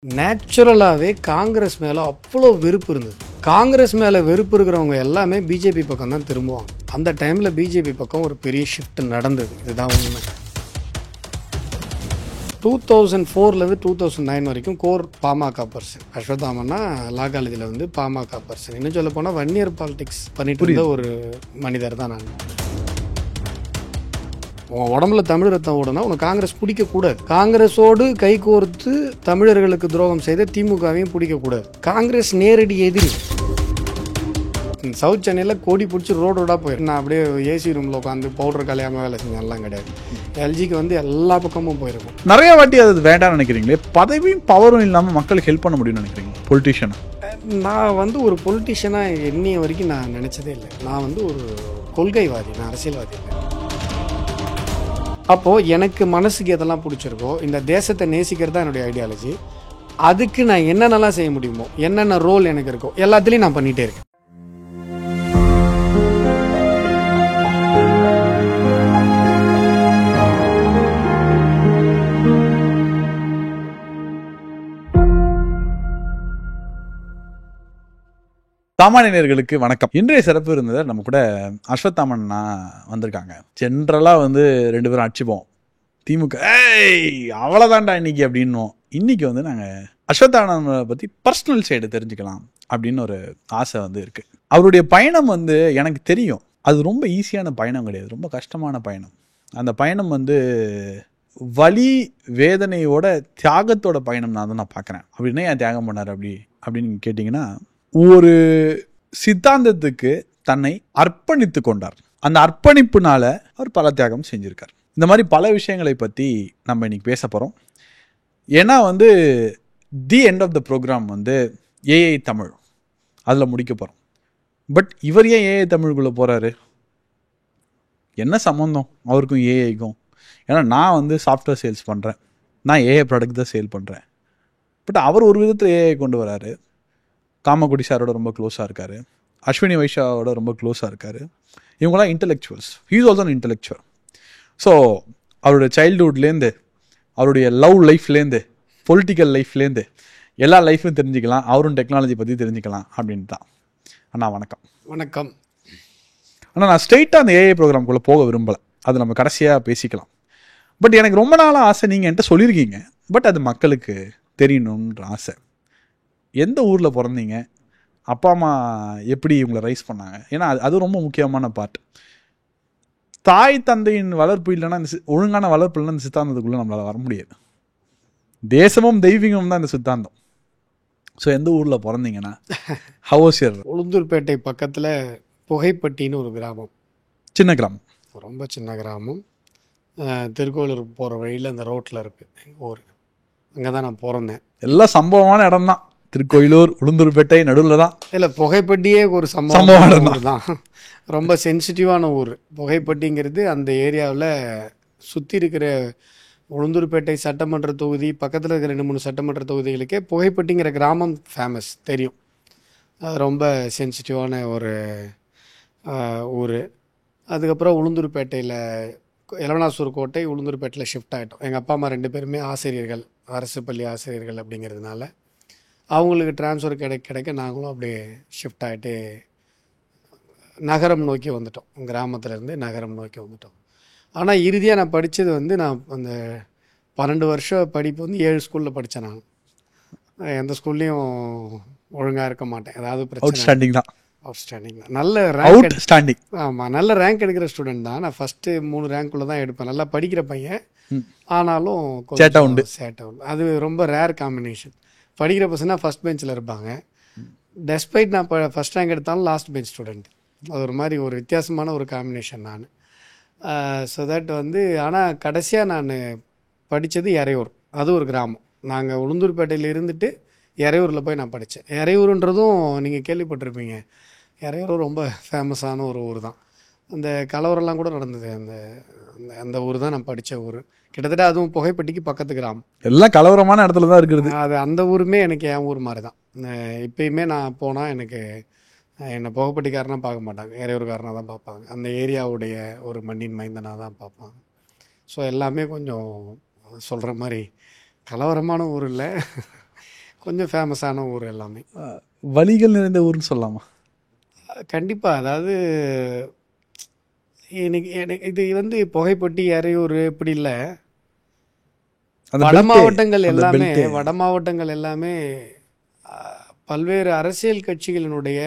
நேச்சுரலாகவே காங்கிரஸ் மேலே அவ்வளோ வெறுப்பு இருந்தது. காங்கிரஸ் மேலே வெறுப்பு இருக்கிறவங்க எல்லாமே பிஜேபி பக்கம் தான் திரும்புவாங்க. அந்த டைமில் பிஜேபி பக்கம் ஒரு பெரிய ஷிஃப்ட் நடந்தது. இதுதான் உண்மை. 2004 2009 வரைக்கும் கோர் பாமக பர்சன். அஸ்வத்தாமன்னா லா காலேஜில் பாமக பர்சன். இன்னும் சொல்ல போனால் 1 year பாலிடிக்ஸ் பண்ணிட்டு இருந்த ஒரு மனிதர் தான் நான். உன் உடம்புல தமிழ் ரத்தம் ஓடுனா உனக்கு காங்கிரஸ் பிடிக்கக்கூடாது. காங்கிரஸோடு கை கோர்த்து தமிழர்களுக்கு துரோகம் செய்த திமுகவையும் பிடிக்கக்கூடாது. காங்கிரஸ் நேரடி எதிரி. சவுத் சென்னையில் கோடி பிடிச்சி ரோடாக போயிடும். நான் அப்படியே ஏசி ரூமில் உட்காந்து பவுடர் கலையாமல் வேலை செஞ்செல்லாம் கிடையாது. எல்ஜிக்கு எல்லா பக்கமும் போயிருக்கும். நிறைய வாட்டி அது வேண்டாம்னு நினைக்கிறீங்களே. பதவியும் பவரும் இல்லாமல் மக்களுக்கு ஹெல்ப் பண்ண முடியும்னு நினைக்கிறீங்க பொலிட்டிஷியனாக? நான் ஒரு பொலிட்டிஷியனாக என்னைய வரைக்கும் நான் நினச்சதே இல்லை. நான் ஒரு கொள்கைவாதி, நான் அரசியல்வாதி இல்லை. அப்போது எனக்கு மனசுக்கு எதெல்லாம் பிடிச்சிருக்கோ, இந்த தேசத்தை நேசிக்கிறது தான் என்னுடைய ஐடியாலஜி. அதுக்கு நான் என்னென்னலாம் செய்ய முடியுமோ, என்னென்ன ரோல் எனக்கு இருக்கோ எல்லாத்துலேயும் நான் பண்ணிகிட்டே இருக்கேன். சாமானியர்களுக்கு வணக்கம். இன்றைய சிறப்பு இருந்தது நம்ம கூட அஸ்வத்தாமன்னா வந்திருக்காங்க. ஜென்ரலாக 2 பேரும் அடிச்சுப்போம். திமுக அவ்வளோதான்டா இன்னைக்கு அப்படின்னும். இன்னைக்கு நாங்கள் அஸ்வத்தாமனை பற்றி பர்சனல் சைடு தெரிஞ்சுக்கலாம் அப்படின்னு ஒரு ஆசை இருக்கு. அவருடைய பயணம் எனக்கு தெரியும். அது ரொம்ப ஈஸியான பயணம் கிடையாது, ரொம்ப கஷ்டமான பயணம். அந்த பயணம் வலி வேதனையோட தியாகத்தோட பயணம் நான் பார்க்குறேன். அப்படின்னா ஏன் தியாகம் பண்ணார் அப்படின்னு கேட்டிங்கன்னா, ஒரு சித்தாந்தத்துக்கு தன்னை அர்ப்பணித்து கொண்டார். அந்த அர்ப்பணிப்புனால அவர் பல தியாகம் செஞ்சிருக்கார். இந்த மாதிரி பல விஷயங்களை பற்றி நம்ம இன்னைக்கு பேச போகிறோம். ஏன்னா the end of the program AI Tamil அதில் முடிக்க போகிறோம். பட் இவர் ஏன் ஏஐ தமிழுக்குள்ளே போகிறாரு? என்ன சம்மந்தம் அவருக்கும் ஏஐக்கும்? ஏன்னா நான் சாஃப்ட்வேர் சேல்ஸ் பண்ணுறேன், நான் ஏஐ ப்ராடக்ட் தான் சேல் பண்ணுறேன். பட் அவர் ஒரு விதத்தில் ஏஐ கொண்டு வராரு. காமக்குடி சாரோட ரொம்ப க்ளோஸாக இருக்கார், அஸ்வினி வைஷாவோட ரொம்ப க்ளோஸாக இருக்கார். இவங்களாம் intellectuals. He is also an intellectual. So அவருடைய சைல்டுஹுட்லேருந்து, அவருடைய லவ் லைஃப்லேருந்து, பொலிட்டிக்கல் லைஃப்லேருந்து எல்லா லைஃப்பும் தெரிஞ்சுக்கலாம். அவரும் டெக்னாலஜி பற்றி தெரிஞ்சுக்கலாம் அப்படின்னு தான். அண்ணா வணக்கம். வணக்கம். ஆனால் நான் ஸ்ட்ரெயிட்டாக அந்த ஏஐ ப்ரோக்ராம்குள்ளே போக விரும்பலை. அது நம்ம கடைசியாக பேசிக்கலாம். பட் எனக்கு ரொம்ப நாளாக ஆசை, நீங்கள் என்கிட்ட சொல்லியிருக்கீங்க. பட் அது மக்களுக்கு தெரியணுன்ற ஆசை. எந்த ஊரில் பிறந்தீங்க? அப்பா அம்மா எப்படி இவங்களை ரைஸ் பண்ணாங்க? ஏன்னா அது ரொம்ப முக்கியமான பார்ட். தாய் தந்தையின் வளர்ப்பு இல்லைன்னா, இந்த ஒழுங்கான வளர்ப்பு இல்லைன்னா இந்த சித்தாந்தத்துக்குள்ளே நம்மளால் வர முடியாது. தேசமும் தெய்வீகமும் தான் இந்த சித்தாந்தம். ஸோ எந்த ஊரில் பிறந்தீங்கன்னா? ஹவுசியர். உளுந்தூர்பேட்டை பக்கத்தில் புகைப்பட்டின்னு ஒரு கிராமம். சின்ன கிராமம், ரொம்ப சின்ன கிராமம். திருக்கோயிலூர் போகிற வழியில் அந்த ரோட்டில் இருக்குது எங்கள் ஊர். அங்கே தான் நான் பிறந்தேன். எல்லாம் சம்பவமான இடம் தான். திருக்கோயிலூர், உளுந்தூர்பேட்டை நடுவில் தான். இல்லை, புகைப்பட்டியே ஒரு சம்பவமான தான். ரொம்ப சென்சிட்டிவான ஊர் புகைப்பட்டிங்கிறது. அந்த ஏரியாவில் சுற்றி இருக்கிற உளுந்தூர்பேட்டை சட்டமன்ற தொகுதி பக்கத்தில் இருக்கிற 2-3 சட்டமன்ற தொகுதிகளுக்கே புகைப்பட்டிங்கிற கிராமம் ஃபேமஸ், தெரியும். அது ரொம்ப சென்சிட்டிவான ஒரு ஊர். அதுக்கப்புறம் உளுந்தூர்பேட்டையில் எலவனாசூர் கோட்டை, உளுந்தூர்பேட்டையில் ஷிஃப்ட் ஆகிட்டோம். எங்கள் அப்பா அம்மா 2 பேருமே ஆசிரியர்கள், அரசு பள்ளி ஆசிரியர்கள். அப்படிங்கிறதுனால அவங்களுக்கு ட்ரான்ஸ்ஃபர் கிடைக்க நாங்களும் அப்படியே ஷிஃப்ட் ஆகிட்டு நகரம் நோக்கி வந்துட்டோம். கிராமத்துலேருந்து நகரம் நோக்கி வந்துட்டோம். ஆனால் இறுதியாக நான் படித்தது நான் அந்த 12 வருஷம் படிப்பு 7 ஸ்கூலில் படித்தேன். நான் எந்த ஸ்கூல்லையும் ஒழுங்காக இருக்க மாட்டேன். ஏதாவது பிரச்சனை. அவுட்ஸ்டாண்டிங் தான். நல்ல ரேங்க் ஸ்டாண்டிங். ஆமாம், நல்ல ரேங்க் எடுக்கிற ஸ்டூடெண்ட் தான். நான் ஃபஸ்ட்டு 3 ரேங்க்குள்ளே தான் எடுப்பேன். நல்லா படிக்கிற பையன், ஆனாலும் சேட்டை உண்டு. அது ரொம்ப ரேர் காம்பினேஷன். படிக்கிற பசங்க ஃபஸ்ட் பெஞ்சில் இருப்பாங்க. டெஸ்பைட் நான் ஃபஸ்ட் ரேங்க் எடுத்தாலும் லாஸ்ட் பெஞ்ச் ஸ்டூடெண்ட். அது ஒரு மாதிரி ஒரு வித்தியாசமான ஒரு காம்பினேஷன் நான். ஸோ தட் ஆனால் கடைசியாக நான் படித்தது எறையூர். அது ஒரு கிராமம். நாங்கள் உளுந்தூர்பேட்டையில் இருந்துட்டு எறையூரில் போய் நான் படித்தேன். எறையூருன்றதும் நீங்கள் கேள்விப்பட்டிருப்பீங்க. எறையூர் ரொம்ப ஃபேமஸான ஒரு ஊர் தான். அந்த கலவரம்லாம் கூட நடந்தது. அந்த ஊர் தான் நான் படித்த ஊர். கிட்டத்தட்ட அதுவும் புகைப்பட்டிக்கு பக்கத்து கிராமம். எல்லாம் கலவரமான இடத்துல தான் இருக்கிறது. அது அந்த ஊருமே எனக்கு என் ஊர் மாதிரி தான். இப்போயுமே நான் போனால் எனக்கு என்னை புகைப்பட்டிக்காரனாக பார்க்க மாட்டாங்க, எறையூர்காரனாக தான் பார்ப்பாங்க. அந்த ஏரியாவுடைய ஒரு மண்ணின் மைந்தனாக தான் பார்ப்பாங்க. ஸோ எல்லாமே கொஞ்சம் சொல்கிற மாதிரி கலவரமான ஊர் இல்லை. கொஞ்சம் ஃபேமஸான ஊர் எல்லாமே. வலிகள் நிறைந்த ஊர்னு சொல்லலாமா? கண்டிப்பாக. அதாவது எனக்கு இது வந்து புகைப்பட்டி, எறையூர் இப்படி இல்லை. வட மாவட்டங்கள் எல்லாமே பல்வேறு அரசியல் கட்சிகளினுடைய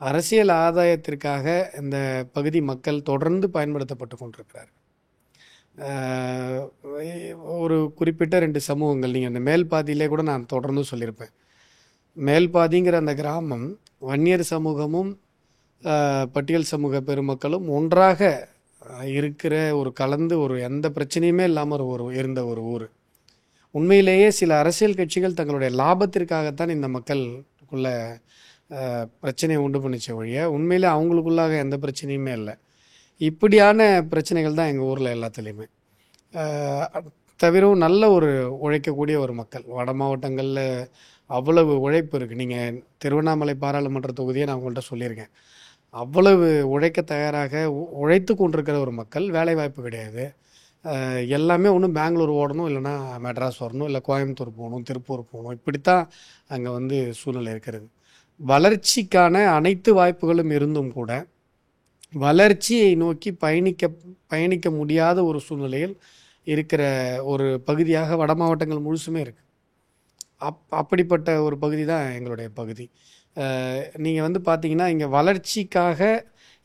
அரசியல் ஆதாயத்திற்காக இந்த பகுதி மக்கள் தொடர்ந்து பயன்படுத்தப்பட்டு கொண்டிருக்கிறார். ஒரு குறிப்பிட்ட 2 சமூகங்கள், நீங்கள் அந்த மேல்பாதியிலே கூட நான் தொடர்ந்து சொல்லியிருப்பேன். மேல்பாதிங்கிற அந்த கிராமம் வன்னியர் சமூகமும் பட்டியல் சமூக பெருமக்களும் ஒன்றாக இருக்கிற ஒரு கலந்து ஒரு எந்த பிரச்சனையுமே இல்லாமல் இருந்த ஒரு ஊர். உண்மையிலேயே சில அரசியல் கட்சிகள் தங்களுடைய லாபத்திற்காகத்தான் இந்த மக்களுக்குள்ள பிரச்சனையை உண்டு பண்ணிச்ச ஒழிய உண்மையிலே அவங்களுக்குள்ளாக எந்த பிரச்சனையுமே இல்லை. இப்படியான பிரச்சனைகள் தான் எங்கள் ஊரில் எல்லாத்துலேயுமே. தவிரவும் நல்ல ஒரு உழைக்கக்கூடிய ஒரு மக்கள். வட மாவட்டங்களில் அவ்வளவு உழைப்பு இருக்குது. நீங்கள் திருவண்ணாமலை பாராளுமன்ற தொகுதியை நான் உங்கள்கிட்ட சொல்லியிருக்கேன். அவ்வளவு உழைக்க தயாராக உழைத்து கொண்டிருக்கிற ஒரு மக்கள். வேலைவாய்ப்பு கிடையாது. எல்லாமே ஒன்றும் பெங்களூர் ஓடணும், இல்லைனா மெட்ராஸ் வரணும், இல்லை கோயம்புத்தூர் போகணும், திருப்பூர் போகணும். இப்படித்தான் அங்கே வந்து சூழ்நிலை இருக்கிறது. வளர்ச்சிக்கான அனைத்து வாய்ப்புகளும் இருந்தும் கூட வளர்ச்சியை நோக்கி பயணிக்க முடியாத ஒரு சூழ்நிலையில் இருக்கிற ஒரு பகுதியாக வட மாவட்டங்கள் முழுசுமே இருக்குது. அப்படிப்பட்ட ஒரு பகுதி தான் எங்களுடைய பகுதி. நீங்கள் வந்து பார்த்தீங்கன்னா இங்கே வளர்ச்சிக்காக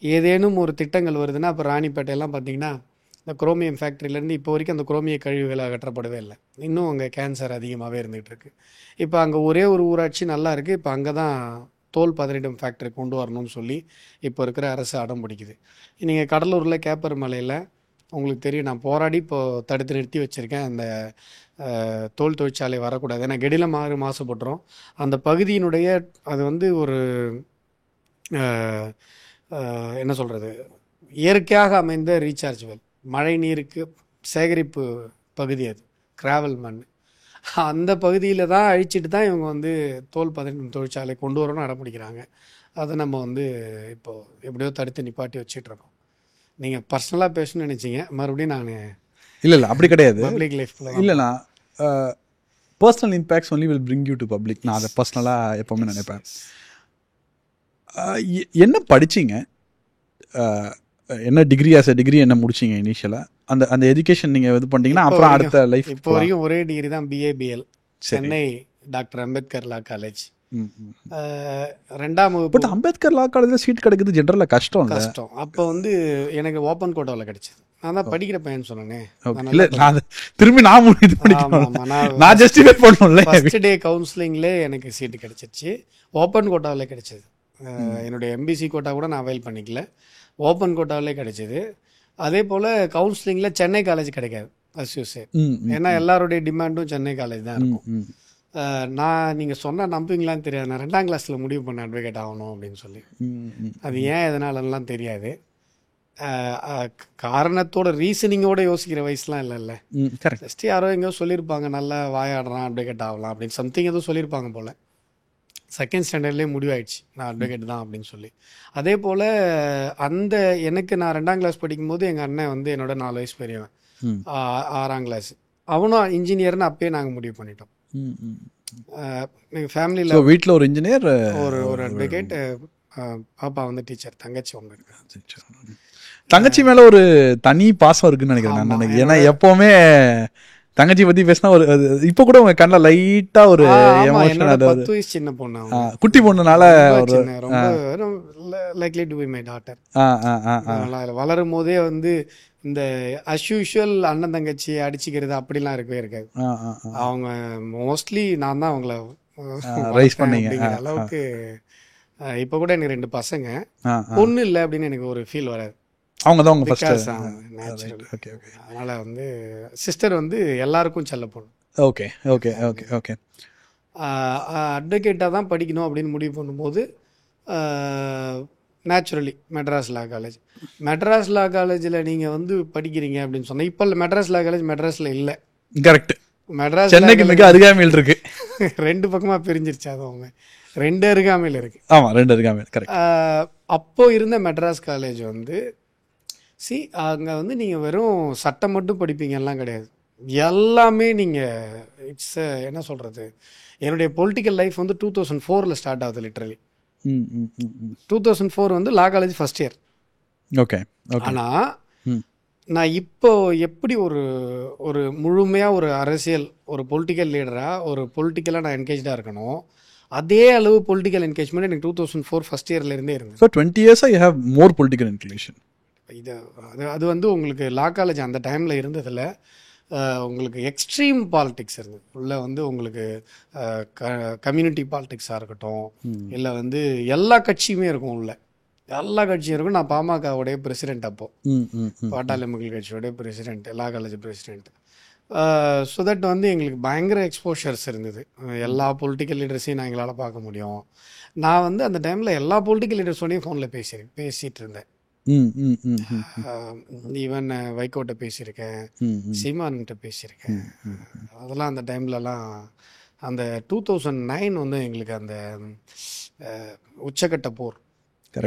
ஏதேனும் ஒரு திட்டங்கள் வருதுன்னா, இப்போ ராணிப்பேட்டையெல்லாம் பார்த்தீங்கன்னா இந்த குரோமியம் ஃபேக்ட்ரியிலேருந்து இப்போ வரைக்கும் அந்த குரோமிய கழிவுகள் அகற்றப்படவே இல்லை. இன்னும் அங்கே கேன்சர் அதிகமாகவே இருந்துகிட்டு இருக்குது. இப்போ அங்கே ஒரே ஒரு ஊராட்சி நல்லா இருக்குது. இப்போ அங்கே தான் தோல் பதனிடும் ஃபேக்ட்ரி கொண்டு வரணும்னு சொல்லி இப்போ இருக்கிற அரசு அடம் பிடிக்குது. நீங்கள் கடலூரில் கேப்பர் மலையில் உங்களுக்கு தெரியும், நான் போராடி இப்போது தடுத்து நிறுத்தி வச்சுருக்கேன். அந்த தோல் தொழிற்சாலை வரக்கூடாது. ஏன்னா கெடில மாசுபட்டுரும் அந்த பகுதியினுடைய. அது வந்து ஒரு என்ன சொல்கிறது, இயற்கையாக அமைந்த ரீசார்ஜ் வெல், மழை நீருக்கு சேகரிப்பு பகுதி. அது கிராவல் மண். அந்த பகுதியில் தான் அழிச்சிட்டு தான் இவங்க வந்து தோல் பதனிடும் தொழிற்சாலை கொண்டு வரணும்னு அடம்பிடிக்கிறாங்க. அதை நம்ம வந்து இப்போது எப்படியோ தடுத்து நிப்பாட்டி வச்சிட்ருக்கோம். நீங்கள் பர்சனலாக பேசணும்னு நினச்சிங்க, மறுபடியும் நான் இல்லை அப்படி கிடையாது. பப்ளிக் லைஃப் இல்லைண்ணா, personal impacts only will bring you to public. நான் அதை பர்சனலாக எப்போவுமே நினைப்பேன். என்ன படிச்சிங்க, என்ன டிகிரி, ஆஸ் எ டிகிரி என்ன முடிச்சிங்க இனிஷியலாக? அந்த எஜுகேஷன் நீங்கள் இது பண்ணிட்டீங்கன்னா அப்புறம் அடுத்த லைஃப். இப்போ வரைக்கும் ஒரே டிகிரி தான், BABL, சென்னை டாக்டர் அம்பேத்கர் லா காலேஜ். 2ஆம் வகுப்பு. பட் அம்பேத்கர் லா காலேஜில் சீட் கிடைக்குது ஜென்ரலாக கஷ்டம். அப்போ வந்து எனக்கு ஓப்பன் கோட்டாவில் கிடைச்சிது. நான் தான் படிக்கிற பையன் சொன்னேனே. இல்லை, நான் திரும்பி நான் ஜஸ்டிஃபை பண்ணல. ஃபர்ஸ்ட் டே கவுன்சிலிங்லே எனக்கு சீட்டு கிடைச்சிருச்சு. ஓப்பன் கோட்டாவில் கிடைச்சிது. என்னுடைய MBC கோட்டா கூட நான் அவைல் பண்ணிக்கல, ஓப்பன் கோட்டாவிலே கிடைச்சிது. அதே போல் கவுன்சிலிங்கில் சென்னை காலேஜ் கிடைக்காது அஸ்யூசே. ஏன்னா எல்லாருடைய டிமாண்டும் சென்னை காலேஜ் தான் இருக்கும். நான் நீங்கள் சொன்னால் நம்புவீங்களான்னு தெரியாது, நான் 2ஆம் கிளாஸில் முடிவு பண்ண அட்வொகேட் ஆகணும் அப்படின்னு சொல்லி. அது ஏன் எதனாலலாம் தெரியாது. காரணத்தோட ரீசனிங்கோட யோசிக்கிற வயசுலாம் இல்லைல்ல. ஜஸ்ட் யாரோ எங்கேயோ சொல்லியிருப்பாங்க, நல்லா வாயாடுறான் அட்வொகேட் ஆகலாம் அப்படின்னு சம்திங் எதுவும் சொல்லியிருப்பாங்க போல். செகண்ட் ஸ்டாண்டர்ட்லேயே முடிவாயிடுச்சு நான் அட்வொகேட் தான் அப்படின்னு சொல்லி. அதே போல் எனக்கு நான் 2ஆம் கிளாஸ் படிக்கும்போது எங்கள் அண்ணன் வந்து என்னோட 4 வயசு பெரியவன், 6ஆம் கிளாஸ். அவனும் இன்ஜினியர்னு அப்பயே நாங்கள் முடிவு பண்ணிட்டோம். எங்கள் ஃபேமிலியில் வீட்டில் ஒரு இன்ஜினியர், ஒரு அட்வொகேட், பாப்பா வந்து டீச்சர், தங்கச்சி ஒன்று இருக்கு. தங்கச்சி மேலே ஒரு தனி பாசம் இருக்குன்னு நினைக்கிறேன் நான். ஏன்னா எப்போவுமே தங்கச்சி பத்தி பேசினா ஒரு இப்ப கூட உங்க கண்ணில் லைட்டா ஒரு எமோஷன். 10 வயசு சின்ன பொண்ணு, குட்டி பொண்ணுனால likely to be my daughter. வளரும் போதே வந்து இந்த அஸ்யூஷுவல் அண்ணன் தங்கச்சி அடிச்சுக்கிறது அப்படிலாம் இருக்கவே இருக்காது. அவங்க மோஸ்ட்லி நான் தான் அவங்கள ரைஸ் பண்ணீங்க அளவுக்கு. இப்போ கூட எனக்கு 2 பசங்க, பொண்ணு இல்லை அப்படின்னு எனக்கு ஒரு ஃபீல் வராது. அவங்க தான் உங்க ஃபர்ஸ்ட். அதனால வந்து சிஸ்டர் வந்து எல்லாருக்கும் செல்ல பொண்ணு. Okay okay okay okay. அட்வொகேட்டாக தான் படிக்கணும் அப்படின்னு முடிவு பண்ணும்போது நேச்சுரலி மெட்ராஸ் லா காலேஜில் நீங்கள் வந்து படிக்கிறீங்க அப்படின்னு சொன்னால், இப்போ மெட்ராஸ் லா காலேஜ் மெட்ராஸில் இல்லை. கரெக்ட். மெட்ராஸ் சென்னைக்கு மிக அருகாமையில் இருக்கு. 2 பக்கமாக பிரிஞ்சிருச்சு. அது அவங்க 2 அருகாமையில் இருக்கு. ஆமாம், 2 அருகாமையில். கரெக்ட். அப்போ இருந்த மெட்ராஸ் காலேஜ் வந்து அங்கே வந்து நீங்கள் வெறும் சட்டம் மட்டும் படிப்பீங்கலாம் கிடையாது. எல்லாமே நீங்கள் இட்ஸ் என்ன சொல்கிறது, என்னுடைய பொலிட்டிக்கல் லைஃப் வந்து 2004 ஸ்டார்ட் ஆகுது லிட்ரலி. 2004 வந்து லா college first year. Okay okay. ஆனால் நான் இப்போ எப்படி ஒரு ஒரு முழுமையாக ஒரு அரசியல் ஒரு பொலிட்டிக்கல் லீடராக ஒரு பொலிட்டிக்கலாக நான் என்கேஜாக இருக்கணும், அதே அளவு பொலிட்டிக்கல் என்கேஜ்மெண்ட் எனக்கு 2004 ஃபஸ்ட் இயர்லேருந்தே இருந்தது. So 20 years you have more political inclination. இது அது வந்து உங்களுக்கு லா காலேஜ் அந்த டைமில் இருந்ததில் உங்களுக்கு எக்ஸ்ட்ரீம் பாலிடிக்ஸ் இருந்தது. உள்ள வந்து உங்களுக்கு கம்யூனிட்டி பாலிடிக்ஸாக இருக்கட்டும், இல்லை வந்து எல்லா கட்சியுமே இருக்கும், உள்ள எல்லா கட்சியும் இருக்கும். நான் பாமகவுடைய பிரசிடென்ட், அப்போது பாட்டாளி மக்கள் கட்சியோடைய president, law college president. So that வந்து எங்களுக்கு பயங்கர எக்ஸ்போஷர்ஸ் இருந்தது. எல்லா பொலிட்டிக்கல் லீடர்ஸையும் நான் எங்களால் பார்க்க முடியும். நான் வந்து அந்த டைமில் எல்லா பொலிட்டிக்கல் லீடர்ஸோடையும் ஃபோனில் பேசிகிட்டு இருந்தேன். ஈவன் வைகோட்ட பேசியிருக்கேன், சீமான்கிட்ட பேசியிருக்கேன். அதெல்லாம் அந்த டைம்லலாம் அந்த 2009 வந்து எங்களுக்கு அந்த உச்சக்கட்ட போர்,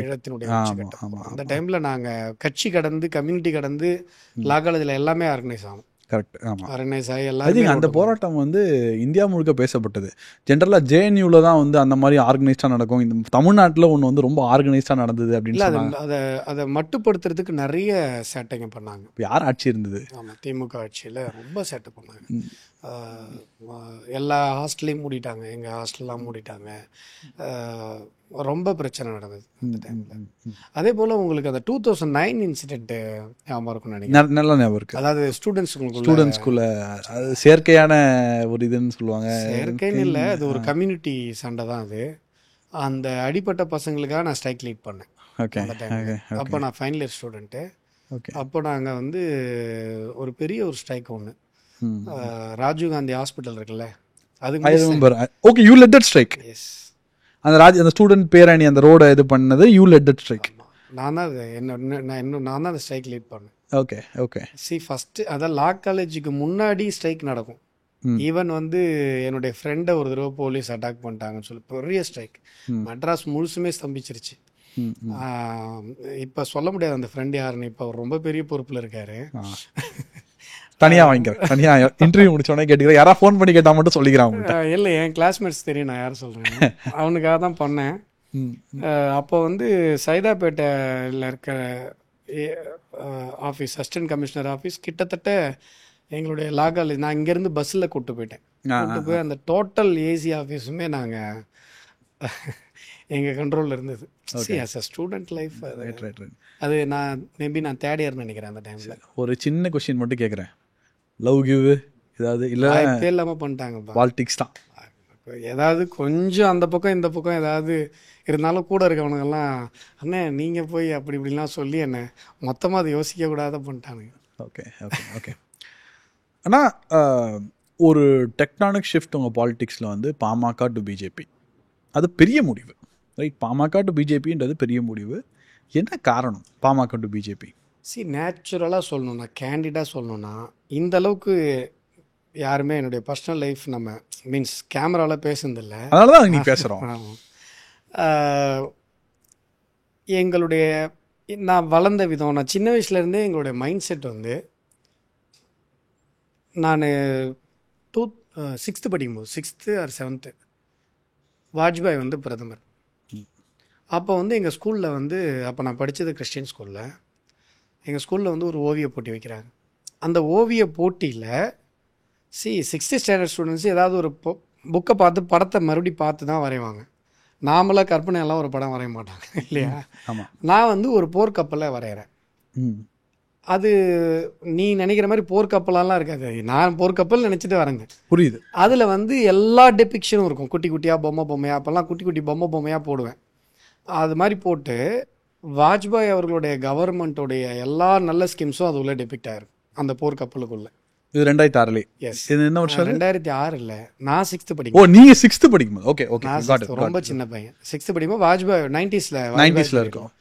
ஈழத்தினுடைய உச்சக்கட்ட போர், அந்த டைமில் நாங்கள் கட்சி கடந்து கம்யூனிட்டி கடந்து லா காலேஜில் எல்லாமே ஆர்கனைஸ் ஆகும். கரெக்ட். ஆமாம், ஆர்கனைஸ் ஆகி எல்லாமே. அந்த போராட்டம் வந்து இந்தியா முழுக்க பேசப்பட்டது. ஜென்ரலாக ஜேஎன்யூல தான் வந்து அந்த மாதிரி ஆர்கனைஸ்டாக நடக்கும். இந்த தமிழ்நாட்டில் ஒன்று வந்து ரொம்ப ஆர்கனைஸ்டாக நடந்தது அப்படின்னு அதை மட்டுப்படுத்துறதுக்கு நிறைய சேட்டைங்க பண்ணாங்க. யார் ஆட்சி இருந்தது? ஆமாம், திமுக ஆட்சியில் ரொம்ப சேட்டை பண்ணாங்க. எல்லா ஹாஸ்டல்லையும் மூடிட்டாங்க, எங்கள் ஹாஸ்டல்லாம் மூடிட்டாங்க. ரொம்ப பிரச்சனை நடந்தது அந்த டைமில். அதே போல் உங்களுக்கு அந்த 2009 இன்சிடென்ட்டு ஞாபகம் இருக்கும்னு நினைக்கிறேன். நல்லா ஞாபகம் இருக்குது. அதாவது ஸ்டூடெண்ட்ஸ்குள்ள அது செயற்கையான ஒரு இதுன்னு சொல்லுவாங்க. செயற்கைன்னு இல்லை, அது ஒரு கம்யூனிட்டி சண்டை தான் அது. அந்த அடிப்பட்ட பசங்களுக்காக நான் ஸ்ட்ரைக் லீட் பண்ணேன். ஓகே. அப்போ நான் ஃபைனல் இயர் ஸ்டூடெண்ட்டு. அப்போ நாங்கள் வந்து ஒரு பெரிய ஒரு ஸ்ட்ரைக் ஒன்று, ராஜீவ்காந்தி ஹாஸ்பிட்டல் இருக்குல்ல, okay, you let that strike. S, அந்த ஸ்டூடெண்ட் பேரணி அந்த ரோட இது பண்ணது யூ லெட் தட் ஸ்ட்ரைக். நான் தான் அந்த ஸ்ட்ரைக் லீட் பண்ணேன். Okay okay. ஃபஸ்ட்டு அதான் லா காலேஜுக்கு முன்னாடி ஸ்ட்ரைக் நடக்கும். ஈவன் வந்து என்னுடைய ஃப்ரெண்டை ஒரு தடவை போலீஸ் அட்டாக் பண்ணிட்டாங்கன்னு சொல்லி பெரிய ஸ்ட்ரைக், மெட்ராஸ் முழுசுமே ஸ்தம்பிச்சிருச்சு. இப்போ சொல்ல முடியாது அந்த ஃப்ரெண்ட் யாருன்னு. இப்போ அவர் ரொம்ப பெரிய பொறுப்பில் இருக்காரு. தனியாக வாங்கிக்கிறேன், தனியாக இன்டர்வியூ முடிச்சோடனே கேட்டுக்கிறேன். யாராவது ஃபோன் பண்ணி கேட்டால் மட்டும் சொல்லிக்கிறான். இல்லை, என் கிளாஸ்மேட்ஸ் தெரியும் நான் யார் சொல்கிறேன். அவனுக்காக தான் பண்ணேன். அப்போ வந்து சைதாப்பேட்டையில் இருக்கிற ஆஃபீஸ், அசிஸ்டன்ட் கமிஷனர் ஆஃபீஸ் கிட்டத்தட்ட எங்களுடைய லா காலேஜ், நான் இங்கேருந்து பஸ்ஸில் கூப்பிட்டு போயிட்டேன். கூப்பிட்டு போய் அந்த டோட்டல் ஏசி ஆஃபீஸுமே நாங்கள் எங்கள் கண்ட்ரோலில் இருந்தது. ஆஸ் அ ஸ்டூடெண்ட் லைஃப் அது. நான் மேபி நான் தேர்ட் இயர்னு நினைக்கிறேன் அந்த டைமில். ஒரு சின்ன கொஸ்டின் மட்டும் கேட்குறேன், லவ் கிவ் ஏதாவது இல்லை? இல்லாமல் பண்ணிட்டாங்க. பாலிடிக்ஸ் தான் ஏதாவது கொஞ்சம் அந்த பக்கம் இந்த பக்கம் ஏதாவது இருந்தாலும் கூட இருக்கவனுங்கெல்லாம், அண்ணே நீங்கள் போய் அப்படி இப்படிலாம் சொல்லி என்ன மொத்தமாக அதை யோசிக்கக்கூடாத பண்ணிட்டானுங்க. Okay okay okay. ஆனால் ஒரு டெக்டானிக் ஷிஃப்ட் உங்கள் பாலிடிக்ஸில் வந்து பாமக டு பிஜேபி, அது பெரிய முடிவு, ரைட்? பாமக டு பிஜேபின்றது பெரிய முடிவு. என்ன காரணம் பாமக டு பிஜேபி? நேச்சுரலாக சொல்லணும்னா, கேண்டிடாக சொல்லணும்னா, இந்த அளவுக்கு யாருமே என்னுடைய பர்சனல் லைஃப் நம்ம மீன்ஸ் கேமராவில் பேசுனதில்லை. அதனால தான் நீ பேசுகிறோம். எங்களுடைய நான் வளர்ந்த விதம், நான் சின்ன வயசுலேருந்தே எங்களுடைய மைண்ட் செட் வந்து, நான் 6th படிக்கும்போது 6th or 7th வாஜ்பாய் வந்து பிரதமர். அப்போ வந்து எங்கள் ஸ்கூலில் வந்து, அப்போ நான் படித்தது கிறிஸ்டியன் ஸ்கூலில், எங்கள் ஸ்கூலில் வந்து ஒரு ஓவிய போட்டி வைக்கிறாங்க. அந்த ஓவிய போட்டியில் 6th ஸ்டாண்டர்ட் ஸ்டூடெண்ட்ஸ் ஏதாவது ஒரு புக்கை பார்த்து படத்தை மறுபடியும் பார்த்து தான் வரைவாங்க. நாமளாக கற்பனையெல்லாம் ஒரு படம் வரைய மாட்டாங்க இல்லையா? நான் வந்து ஒரு போர்க்கப்பலை வரைகிறேன். அது நீ நினைக்கிற மாதிரி போர்க்கப்பலெல்லாம் இருக்காது. நான் போர்க்கப்பல் நினச்சிட்டு வரைஞ்சேன். புரியுது. அதில் வந்து எல்லா டெபிக்ஷனும் இருக்கும், குட்டி குட்டியாக பொம்மையாக. அப்போல்லாம் குட்டி குட்டி பொம்மையாக போடுவேன். அது மாதிரி போட்டு வாஜ்பாய் அவர்களுடைய கவர்மெண்ட்டோடைய எல்லா நல்ல ஸ்கீம்ஸும் அது உள்ள டெபிக்ட் ஆகிருக்கும் அந்த போர்க்கப்பலுக்குள்ளே. இது 2006. எஸ், இது என்ன வருஷம்? 2006 இல்லை, நான் 6th படிக்கும். ஓ, நீங்கள் 6th படிக்கும்போது. Okay okay. ரொம்ப சின்ன பையன். 6th படிக்கும்போது வாஜ்பாய் 90s இருக்கும்.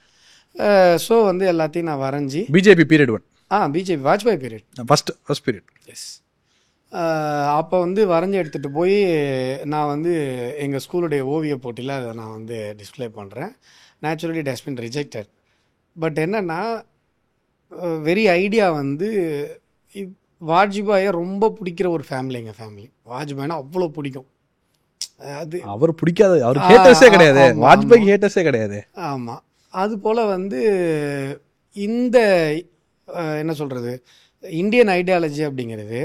ஸோ வந்து எல்லாத்தையும் நான் வரைஞ்சி, BJP period 1. BJP Vajpayee period first period. Yes. அப்போ வந்து வரைஞ்சி எடுத்துகிட்டு போய் நான் வந்து எங்கள் ஸ்கூலுடைய ஓவிய போட்டியில் அதை நான் வந்து டிஸ்பிளே பண்ணுறேன். Naturally it has been rejected. But என்னென்னா வெரி ஐடியா வந்து வாஜ்பாயை ரொம்ப பிடிக்கிற ஒரு ஃபேமிலி எங்கள் ஃபேமிலி. வாஜ்பாய்னா அவ்வளோ பிடிக்கும். அது அவர் பிடிக்காது, அவர் ஹேட்டர்ஸே கிடையாது, ஆமா, வாஜ்பாய் ஹேட்டர்ஸே கிடையாது. ஆமாம். அது போல் வந்து இந்த என்ன சொல்கிறது, இந்தியன் ஐடியாலஜி அப்படிங்கிறது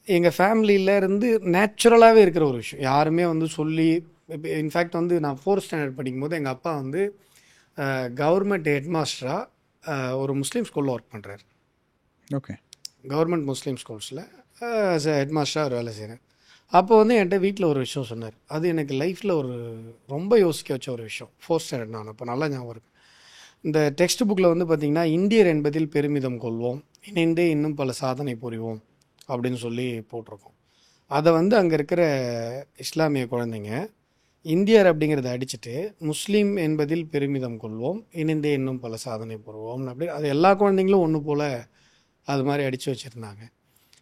எங்கள் ஃபேமிலியில இருந்து நேச்சுரலாகவே இருக்கிற ஒரு விஷயம். யாருமே வந்து சொல்லி, இன்ஃபேக்ட் வந்து நான் 4th ஸ்டாண்டர்ட் படிக்கும்போது எங்கள் அப்பா வந்து கவர்மெண்ட் ஹெட் மாஸ்டராக ஒரு முஸ்லீம் ஸ்கூலில் ஒர்க் பண்ணுறாரு. ஓகே. கவர்மெண்ட் முஸ்லீம் ஸ்கூல்ஸில் ஹெட் மாஸ்டராக அவர் வேலை செய்கிறேன். அப்போ வந்து என்கிட்ட வீட்டில் ஒரு விஷயம் சொன்னார். அது எனக்கு லைஃப்பில் ஒரு ரொம்ப யோசிக்க வச்ச ஒரு விஷயம். 4th ஸ்டாண்டர்ட் நான் அப்போ நல்லா ஞாபகம் இருக்கு. இந்த டெக்ஸ்ட் புக்கில் வந்து பார்த்திங்கன்னா, இந்தியர் என்பதில் பெருமிதம் கொள்வோம், இணைந்தே இன்னும் பல சாதனை புரிவோம் அப்படின்னு சொல்லி போட்டிருக்கோம். அதை வந்து அங்கே இருக்கிற இஸ்லாமிய குழந்தைங்க இந்தியர் அப்படிங்கிறத அடிச்சுட்டு முஸ்லீம் என்பதில் பெருமிதம் கொள்வோம், இணைந்தே இன்னும் பல சாதனை புரிவோம் அப்படி அது எல்லா குழந்தைங்களும் ஒன்று போல் அது மாதிரி அடித்து வச்சுருந்தாங்க.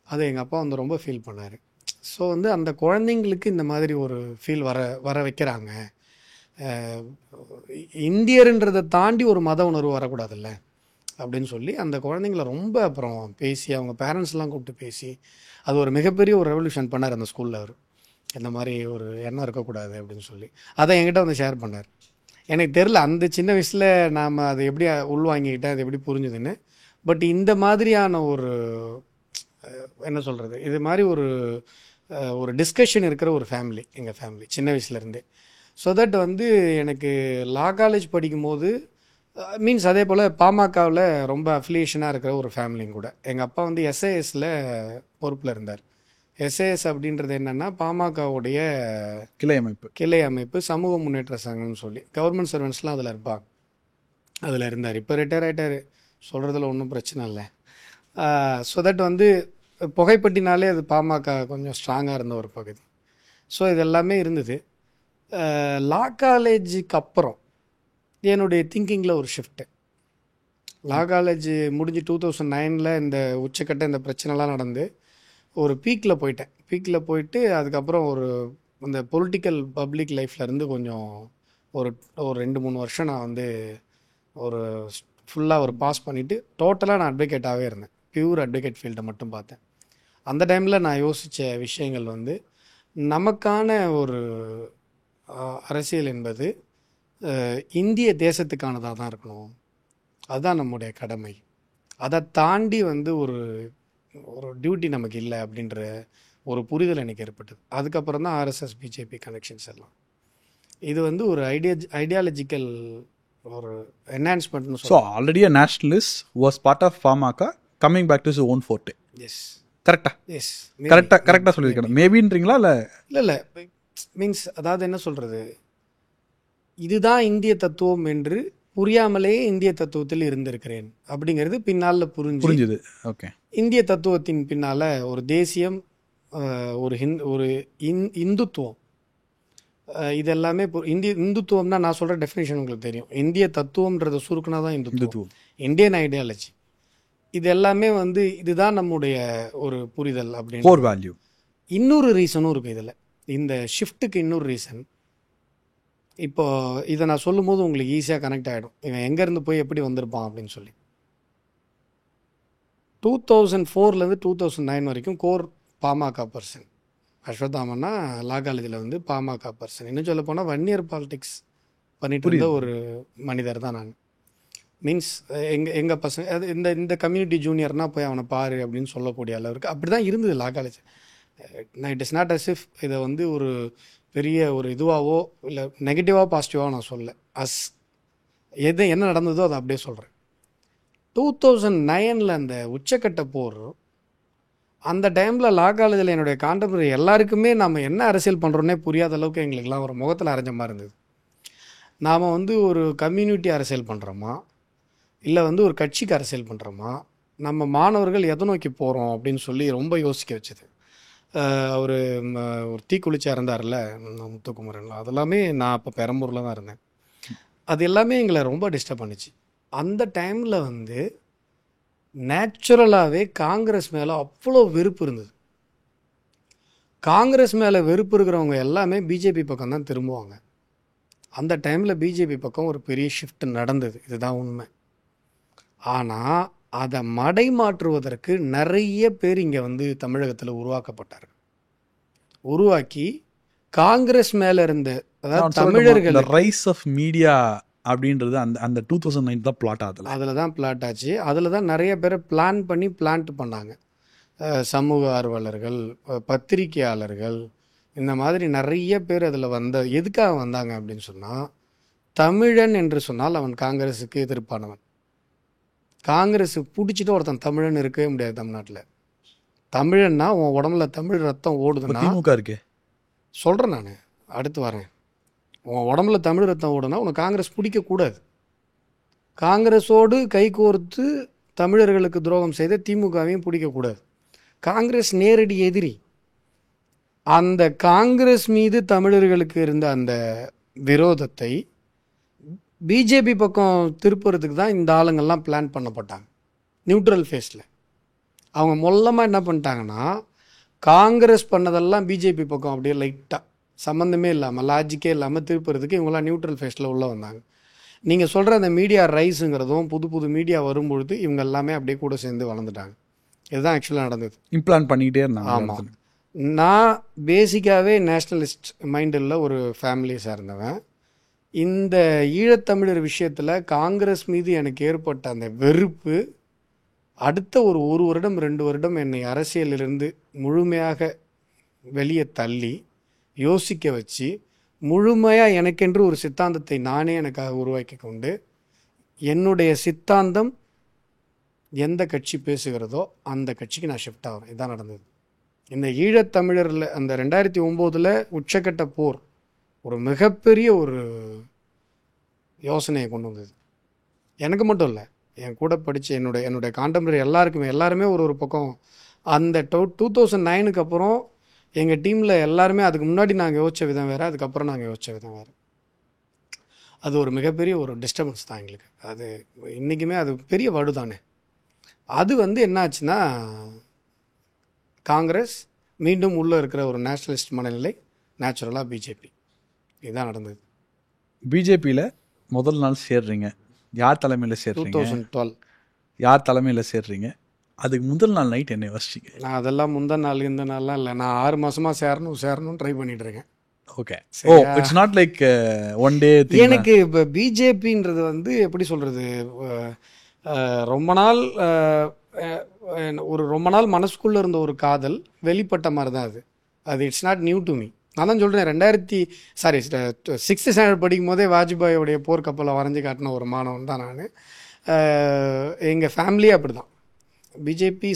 அதை எங்கள் அப்பா வந்து ரொம்ப ஃபீல் பண்ணார். ஸோ வந்து அந்த குழந்தைங்களுக்கு இந்த மாதிரி ஒரு ஃபீல் வர வைக்கிறாங்க. இந்தியர்ன்றதை தாண்டி ஒரு மத உணர்வு வரக்கூடாதுல்ல அப்படின்னு சொல்லி அந்த குழந்தைங்கள ரொம்ப அப்புறம் பேசி, அவங்க பேரண்ட்ஸ்லாம் கூப்பிட்டு பேசி, அது ஒரு மிகப்பெரிய ஒரு ரெவல்யூஷன் பண்ணார் அந்த ஸ்கூலில். அவர் இந்த மாதிரி ஒரு எண்ணம் இருக்கக்கூடாது அப்படின்னு சொல்லி அதை என்கிட்ட வந்து ஷேர் பண்ணார். எனக்கு தெரில அந்த சின்ன வயசில் நாம் அதை எப்படி உள்வாங்கிக்கிட்டேன், அது எப்படி புரிஞ்சுதுன்னு. பட் இந்த மாதிரியான ஒரு என்ன சொல்கிறது, இது மாதிரி ஒரு டிஸ்கஷன் இருக்கிற ஒரு ஃபேமிலி எங்கள் ஃபேமிலி சின்ன வயசுலேருந்தே. ஸோ தட் வந்து எனக்கு லா காலேஜ் படிக்கும்போது மீன்ஸ் அதே போல் பாமகவில் ரொம்ப அஃபிலியேஷனாக இருக்கிற ஒரு ஃபேமிலியும் கூட. எங்கள் அப்பா வந்து எஸ்ஐஎஸில் பொறுப்பில் இருந்தார். எஸ்ஐஎஸ் அப்படின்றது என்னென்னா பாமகவுடைய கிளை அமைப்பு, சமூக முன்னேற்ற சங்கம்னு சொல்லி. கவர்மெண்ட் சர்வெண்ட்ஸ்லாம் அதில் இருப்பாங்க. அதில் இருந்தார். இப்போ ரிட்டையர் ஆகிட்டார், சொல்கிறதுல ஒன்றும் பிரச்சனை இல்லை. ஸோ தட் வந்து புகைப்பட்டினாலே அது பாமக கொஞ்சம் ஸ்ட்ராங்காக இருந்த ஒரு பகுதி. ஸோ இது எல்லாமே இருந்தது. லா காலேஜுக்கு அப்புறம் என்னுடைய திங்கிங்கில் ஒரு ஷிஃப்ட்டு. லா காலேஜ் முடிஞ்சு 2009 இந்த உச்சக்கட்ட இந்த பிரச்சனைலாம் நடந்து ஒரு பீக்கில் போயிட்டு அதுக்கப்புறம் இந்த பொலிட்டிக்கல் பப்ளிக் லைஃப்லேருந்து கொஞ்சம் ஒரு 2-3 வருஷம் நான் வந்து ஃபுல்லாக பாஸ் பண்ணிவிட்டு டோட்டலாக நான் அட்வொகேட்டாகவே இருந்தேன். பியூர் அட்வொகேட் ஃபீல்டை மட்டும் பார்த்தேன். அந்த டைமில் நான் யோசித்த விஷயங்கள் வந்து, நமக்கான ஒரு அரசியல் என்பது இந்திய தேசத்துக்கானதாக தான் இருக்கணும், அதுதான் நம்முடைய கடமை. அதை தாண்டி வந்து ஒரு டியூட்டி நமக்கு இல்லை அப்படின்ற ஒரு புரிதல் எனக்கு ஏற்பட்டது. அதுக்கப்புறம் தான் ஆர்எஸ்எஸ் பிஜேபி கனெக்ஷன்ஸ் எல்லாம். இது வந்து ஒரு ஐடியாலஜிக்கல் ஒரு என்ஹான்ஸ்மெண்ட்னு so already a nationalist was part of PMK coming back to his own fort. Yes கரெக்டாக. எஸ் கரெக்டாக சொல்லியிருக்கேன். மேபின்றீங்களா? இல்லை மீன்ஸ் அதாவது என்ன சொல்கிறது, இதுதான் இந்திய தத்துவம் என்று புரியாமலே இந்திய தத்துவத்தில் இருந்திருக்கிறேன் அப்படிங்கிறது பின்னால் புரிஞ்சுது. ஓகே. இந்திய தத்துவத்தின் பின்னால் ஒரு தேசியம், ஒரு இந்துத்துவம், இதெல்லாமே இந்துத்துவம்னா நான் சொல்கிற டெஃபினேஷன் உங்களுக்கு தெரியும். இந்திய தத்துவம்ன்றதை சுருக்குனா தான் இந்துத்துவம், இந்தியன் ஐடியாலஜி. இது எல்லாமே வந்து இதுதான் நம்முடைய ஒரு புரிதல் அப்படின்னு. Core value. இன்னொரு ரீசனும் இருக்குது இதில். இந்த ஷிஃப்ட்டுக்கு இன்னொரு ரீசன், இப்போ இதை நான் சொல்லும் போது உங்களுக்கு ஈஸியாக கனெக்ட் ஆகிடும், இவன் எங்கேருந்து போய் எப்படி வந்திருப்பான் அப்படின்னு சொல்லி. 2004 2009 வரைக்கும் கோர் பாமக பர்சன் அஸ்வத்தாமன்னா லா காலேஜில் வந்து பாமக பர்சன். இன்னும் சொல்ல போனால் 1 year பாலிடிக்ஸ் பண்ணிட்டு இருந்த ஒரு மனிதர் தான் நான். மீன்ஸ் எங்கள் பசங்க அது இந்த கம்யூனிட்டி ஜூனியர்னால் போய் அவனை பாரு அப்படின்னு சொல்லக்கூடிய அளவுக்கு அப்படி தான் இருந்தது law college. It is not as if இதை வந்து ஒரு பெரிய ஒரு இதுவாகவோ இல்லை நெகட்டிவாக பாசிட்டிவாக நான் சொல்ல, என்ன நடந்ததோ அதை அப்படியே சொல்கிறேன். 2009 அந்த உச்சக்கட்ட போர், அந்த டைமில் லா காலேஜில் என்னுடைய கான்டெம்பரரி எல்லாருக்குமே நம்ம என்ன அரசியல் பண்ணுறோன்னே புரியாத அளவுக்கு எங்களுக்கெல்லாம் ஒரு முகத்தில் அரைஞ்ச மாதிரி இருந்தது. நாம் வந்து ஒரு கம்யூனிட்டி அரசியல் பண்ணுறோமா, இல்லை வந்து ஒரு கட்சிக்கு அரசியல் பண்ணுறோமா, நம்ம மாணவர்கள் எதை நோக்கி போகிறோம் அப்படின்னு சொல்லி ரொம்ப யோசிக்க வச்சுது. ஒரு தீக்குளிச்சா இருந்தார்ல முத்துக்குமரன், அதெல்லாமே நான் அப்போ பெரம்பூரில் தான் இருந்தேன். அது எல்லாமே எங்களை ரொம்ப டிஸ்டர்ப் பண்ணிச்சு. அந்த டைமில் வந்து நேச்சுரலாகவே காங்கிரஸ் மேலே அவ்வளோ வெறுப்பு இருந்தது. காங்கிரஸ் மேலே வெறுப்பு இருக்கிறவங்க எல்லாமே பிஜேபி பக்கம் தான் திரும்புவாங்க. அந்த டைமில் பிஜேபி பக்கம் ஒரு பெரிய ஷிஃப்ட் நடந்தது, இதுதான் உண்மை. ஆனால் அதை மடைமாற்றுவதற்கு நிறைய பேர் இங்கே வந்து தமிழகத்தில் உருவாக்கப்பட்டார். உருவாக்கி காங்கிரஸ் மேலே இருந்த, அதாவது தமிழர்கள் ரைஸ் ஆஃப் மீடியா அப்படின்றது அந்த 2009 தான் பிளாட் ஆகுது. அதில் தான் பிளாட் ஆச்சு. அதில் தான் நிறைய பேரை பிளான்ட் பண்ணாங்க. சமூக ஆர்வலர்கள், பத்திரிகையாளர்கள், இந்த மாதிரி நிறைய பேர் அதில் எதுக்காக வந்தாங்க அப்படின்னு சொன்னால், தமிழன் என்று சொன்னால் அவன் காங்கிரஸுக்கு எதிர்ப்பானவன். காங்கிரஸ் பிடிச்சிட்டு ஒருத்தன் தமிழன் இருக்கவே முடியாது தமிழ்நாட்டில். தமிழன்னா உன் உடம்புல தமிழ் ரத்தம் ஓடுதுன்னா, திமுக இருக்கு சொல்கிறேன் நான், அடுத்து வரேன். உன் உடம்புல தமிழ் ரத்தம் ஓடுனா உனக்கு காங்கிரஸ் பிடிக்கக்கூடாது. காங்கிரஸோடு கைகோர்த்து தமிழர்களுக்கு துரோகம் செய்த திமுகவையும் பிடிக்கக்கூடாது. காங்கிரஸ் நேரடி எதிரி. அந்த காங்கிரஸ் மீது தமிழர்களுக்கு இருந்த அந்த விரோதத்தை பிஜேபி பக்கம் திருப்புறதுக்கு தான் இந்த ஆளுங்கள்லாம் பிளான் பண்ணப்பட்டாங்க. நியூட்ரல் ஃபேஸில் அவங்க மொல்லமாக என்ன பண்ணிட்டாங்கன்னா, காங்கிரஸ் பண்ணதெல்லாம் பிஜேபி பக்கம் அப்படியே லைட்டாக சம்மந்தமே இல்லாமல், லாஜிக்கே இல்லாமல் திருப்புறதுக்கு இவங்களாம் நியூட்ரல் ஃபேஸில் உள்ளே வந்தாங்க. நீங்கள் சொல்கிற அந்த மீடியா ரைஸுங்கிறதும் புது புது மீடியா வரும்பொழுது இவங்க எல்லாமே அப்படியே கூட சேர்ந்து வளர்ந்துட்டாங்க. இதுதான் ஆக்சுவலாக நடந்தது. இம்ப்ளான் பண்ணிக்கிட்டே இருந்தாங்க. ஆமாம். நான் பேசிக்காகவே நேஷ்னலிஸ்ட் மைண்டில் ஒரு ஃபேமிலியை சார்ந்தவன். இந்த ஈழத்தமிழர் விஷயத்தில் காங்கிரஸ் மீது எனக்கு ஏற்பட்ட அந்த வெறுப்பு அடுத்த ஒரு வருடம் 2 வருடம் என்னை அரசியலிலிருந்து முழுமையாக வெளியே தள்ளி யோசிக்க வச்சு, முழுமையாக எனக்கென்று ஒரு சித்தாந்தத்தை நானே எனக்காக உருவாக்கி கொண்டு, என்னுடைய சித்தாந்தம் எந்த கட்சி பேசுகிறதோ அந்த கட்சிக்கு நான் ஷிஃப்ட் ஆகிறேன். இதுதான் நடந்தது. இந்த ஈழத்தமிழரில் அந்த 2009 உச்சக்கட்ட போர் ஒரு மிகப்பெரிய ஒரு யோசனையை கொண்டு வந்தது. எனக்கு மட்டும் இல்லை, என் கூட படித்த என்னுடைய காண்டெம்பரரி எல்லாருமே ஒரு பக்கம் அந்த 2009க்கு அப்புறம் எங்கள் டீமில் எல்லாருமே, அதுக்கு முன்னாடி நாங்கள் யோசித்த விதம் வேறு, அதுக்கப்புறம் நாங்கள் யோசித்த விதம் வேறு. அது ஒரு மிகப்பெரிய ஒரு டிஸ்டர்பன்ஸ் தான் எங்களுக்கு. அது இன்றைக்குமே அது பெரிய வடு தானே. அது என்ன ஆச்சுன்னா, காங்கிரஸ் மீண்டும் உள்ளே இருக்கிற ஒரு நேஷ்னலிஸ்ட் மனநிலை, நேச்சுரலாக பிஜேபி. இதுதான் நடந்தது. பிஜேபியில் முதல் நாள் சேர்றீங்க, யார் தலைமையில் சேர்றீங்க? 2012. யார் தலைமையில் சேர்றீங்க? அதுக்கு முதல் நாள் நைட் என்ன யோசிச்சிங்க? நான் அதெல்லாம் முந்தின நாள் இந்த நாள்லாம் இல்லை. நான் 6 மாதமாக சேரணும் ட்ரை பண்ணிட்டு இருக்கேன். Okay. Oh, it's not like one day. எனக்கு இப்போ பிஜேபின்றது எப்படி சொல்கிறது, ரொம்ப நாள் மனசுக்குள்ளே இருந்த ஒரு காதல் வெளிப்பட்ட மாதிரி தான் அது it's not new to me. நான் தான் சொல்கிறேன், 6th ஸ்டாண்டர்ட் படிக்கும் போதே வாஜ்பாயோடைய போர்க்கப்பலை வரைஞ்சி காட்டின ஒரு மாணவன் தான் நான். எங்கள் ஃபேமிலியே அப்படி தான். பிஜேபி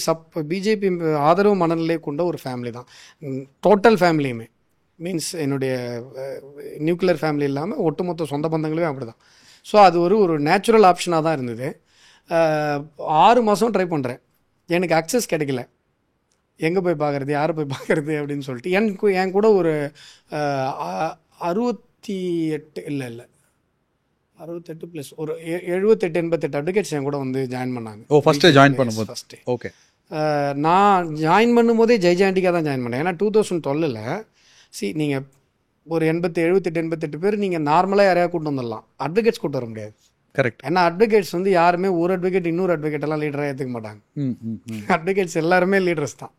ஆதரவு மனநிலை கொண்ட ஒரு ஃபேமிலி தான். டோட்டல் ஃபேமிலியுமே மீன்ஸ் என்னுடைய நியூக்ளியர் ஃபேமிலி இல்லாமல் ஒட்டுமொத்த சொந்த பந்தங்களுமே அப்படி தான். ஸோ அது ஒரு நேச்சுரல் ஆப்ஷனாக தான் இருந்தது. 6 மாதம் ட்ரை பண்ணுறேன், எனக்கு அக்சஸ் கிடைக்கல. எங்கே போய் பார்க்குறது, யாரை போய் பார்க்குறது அப்படின்னு சொல்லிட்டு என் கூட ஒரு 68 ப்ளஸ் ஒரு 78-88 அட்வொகேட்ஸ் என் கூட ஜாயின் பண்ணாங்க. ஃபஸ்ட்டு ஜாயின் பண்ணும்போது ஃபஸ்ட்டு ஓகே. நான் ஜாயின் பண்ணும்போதே ஜெய்ஜாண்டிக்காக தான் ஜாயின் பண்ணேன். ஏன்னா 2012 நீங்கள் ஒரு 78 பேர் நீங்கள் நார்மலாக யாரையா கூட்டு வந்துடலாம், அட்வொகேட்ஸ் கூட்டு வர முடியாது. கரெக்ட். ஏன்னா அட்வொகேட்ஸ் யாருமே ஒரு அட்வொகேட் இன்னொரு அட்வொகேட்டெல்லாம் லீடராக ஏற்றுக்க மாட்டாங்க. அட்வொகேட்ஸ் எல்லாருமே லீடர்ஸ் தான்.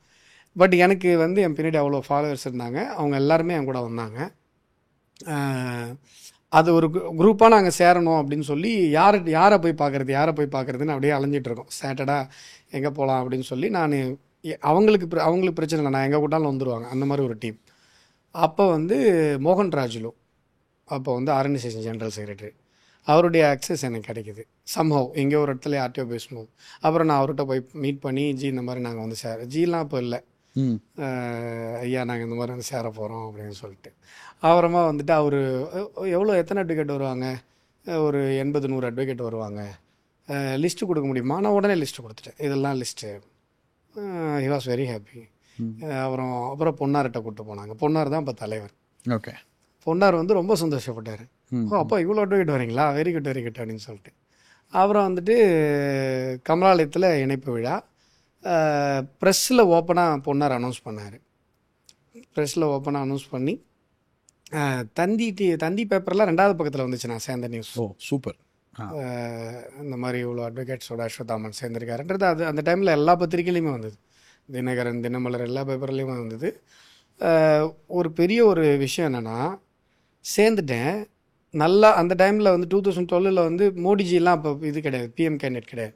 பட் எனக்கு என் பின்னாடி அவ்வளோ ஃபாலோவர்ஸ் இருந்தாங்க. அவங்க எல்லாருமே என் கூட வந்தாங்க. அது ஒரு குரூப்பாக நாங்கள் சேரணும் அப்படின்னு சொல்லி யாரை போய் பார்க்குறதுன்னு அப்படியே அலைஞ்சிட்டு இருக்கோம். சேட்டர்டாக எங்கே போகலாம் அப்படின்னு சொல்லி நான் அவங்களுக்கு பிரச்சனை இல்லை, நான் எங்கே கூட்டாலும் வந்துடுவாங்க, அந்த மாதிரி ஒரு டீம். அப்போ மோகன் ராஜுலு அப்போ ஆர்கனைசேஷன் ஜெனரல் செக்ரட்டரி, அவருடைய அக்சஸ் எனக்கு கிடைக்கிது சம்ஹவ். எங்கே ஒரு இடத்துல யார்ட்டையோ பேசணும். அப்புறம் நான் அவர்கிட்ட போய் மீட் பண்ணி, ஜி இந்த மாதிரி நாங்கள் ஜிலாம் இப்போ இல்லை, ஐயா நாங்கள் இந்த மாதிரி சேர போகிறோம் அப்படின்னு சொல்லிட்டு. அப்புறமா அவர் எத்தனை அட்வொகேட் வருவாங்க, ஒரு 80-100 அட்வொகேட் வருவாங்க, லிஸ்ட்டு கொடுக்க முடியுமா? நான் உடனே லிஸ்ட்டு கொடுத்துட்டேன், இதெல்லாம் list. He was very happy. அப்புறம் பொன்னார்கிட்ட கூப்பிட்டு போனாங்க. பொன்னார் தான் இப்போ தலைவர். ஓகே. பொன்னார் ரொம்ப சந்தோஷப்பட்டார். அப்போ இவ்வளோ அட்வொகேட் வரீங்களா, வெரி குட் அப்படின்னு சொல்லிட்டு. அப்புறம் கமலாலயத்தில் இணைப்பு விழா ப்ரெஸ்ஸில் ஓப்பனாக பொன்னார் அனௌன்ஸ் பண்ணார். ப்ரெஸ்ஸில் ஓப்பனாக அனௌன்ஸ் பண்ணி தந்தி பேப்பரில் 2வது பக்கத்தில் வந்துச்சு நான் சேர்ந்த நியூஸ். ஓ சூப்பர். இந்த மாதிரி இவ்வளோ அட்வொகேட்ஸோட அஸ்வத்தாமன் சேர்ந்திருக்காருன்றது அது அந்த டைமில் எல்லா பத்திரிகையிலையுமே வந்தது. தினகரன், தினமலர் எல்லா பேப்பர்லேயுமே வந்தது. ஒரு பெரிய ஒரு விஷயம் என்னென்னா, சேர்ந்துட்டேன் நல்லா. அந்த டைமில் வந்து 2012 வந்து மோடிஜிலாம் அப்போ இது கிடையாது, பிஎம் கேண்டிடேட் கிடையாது.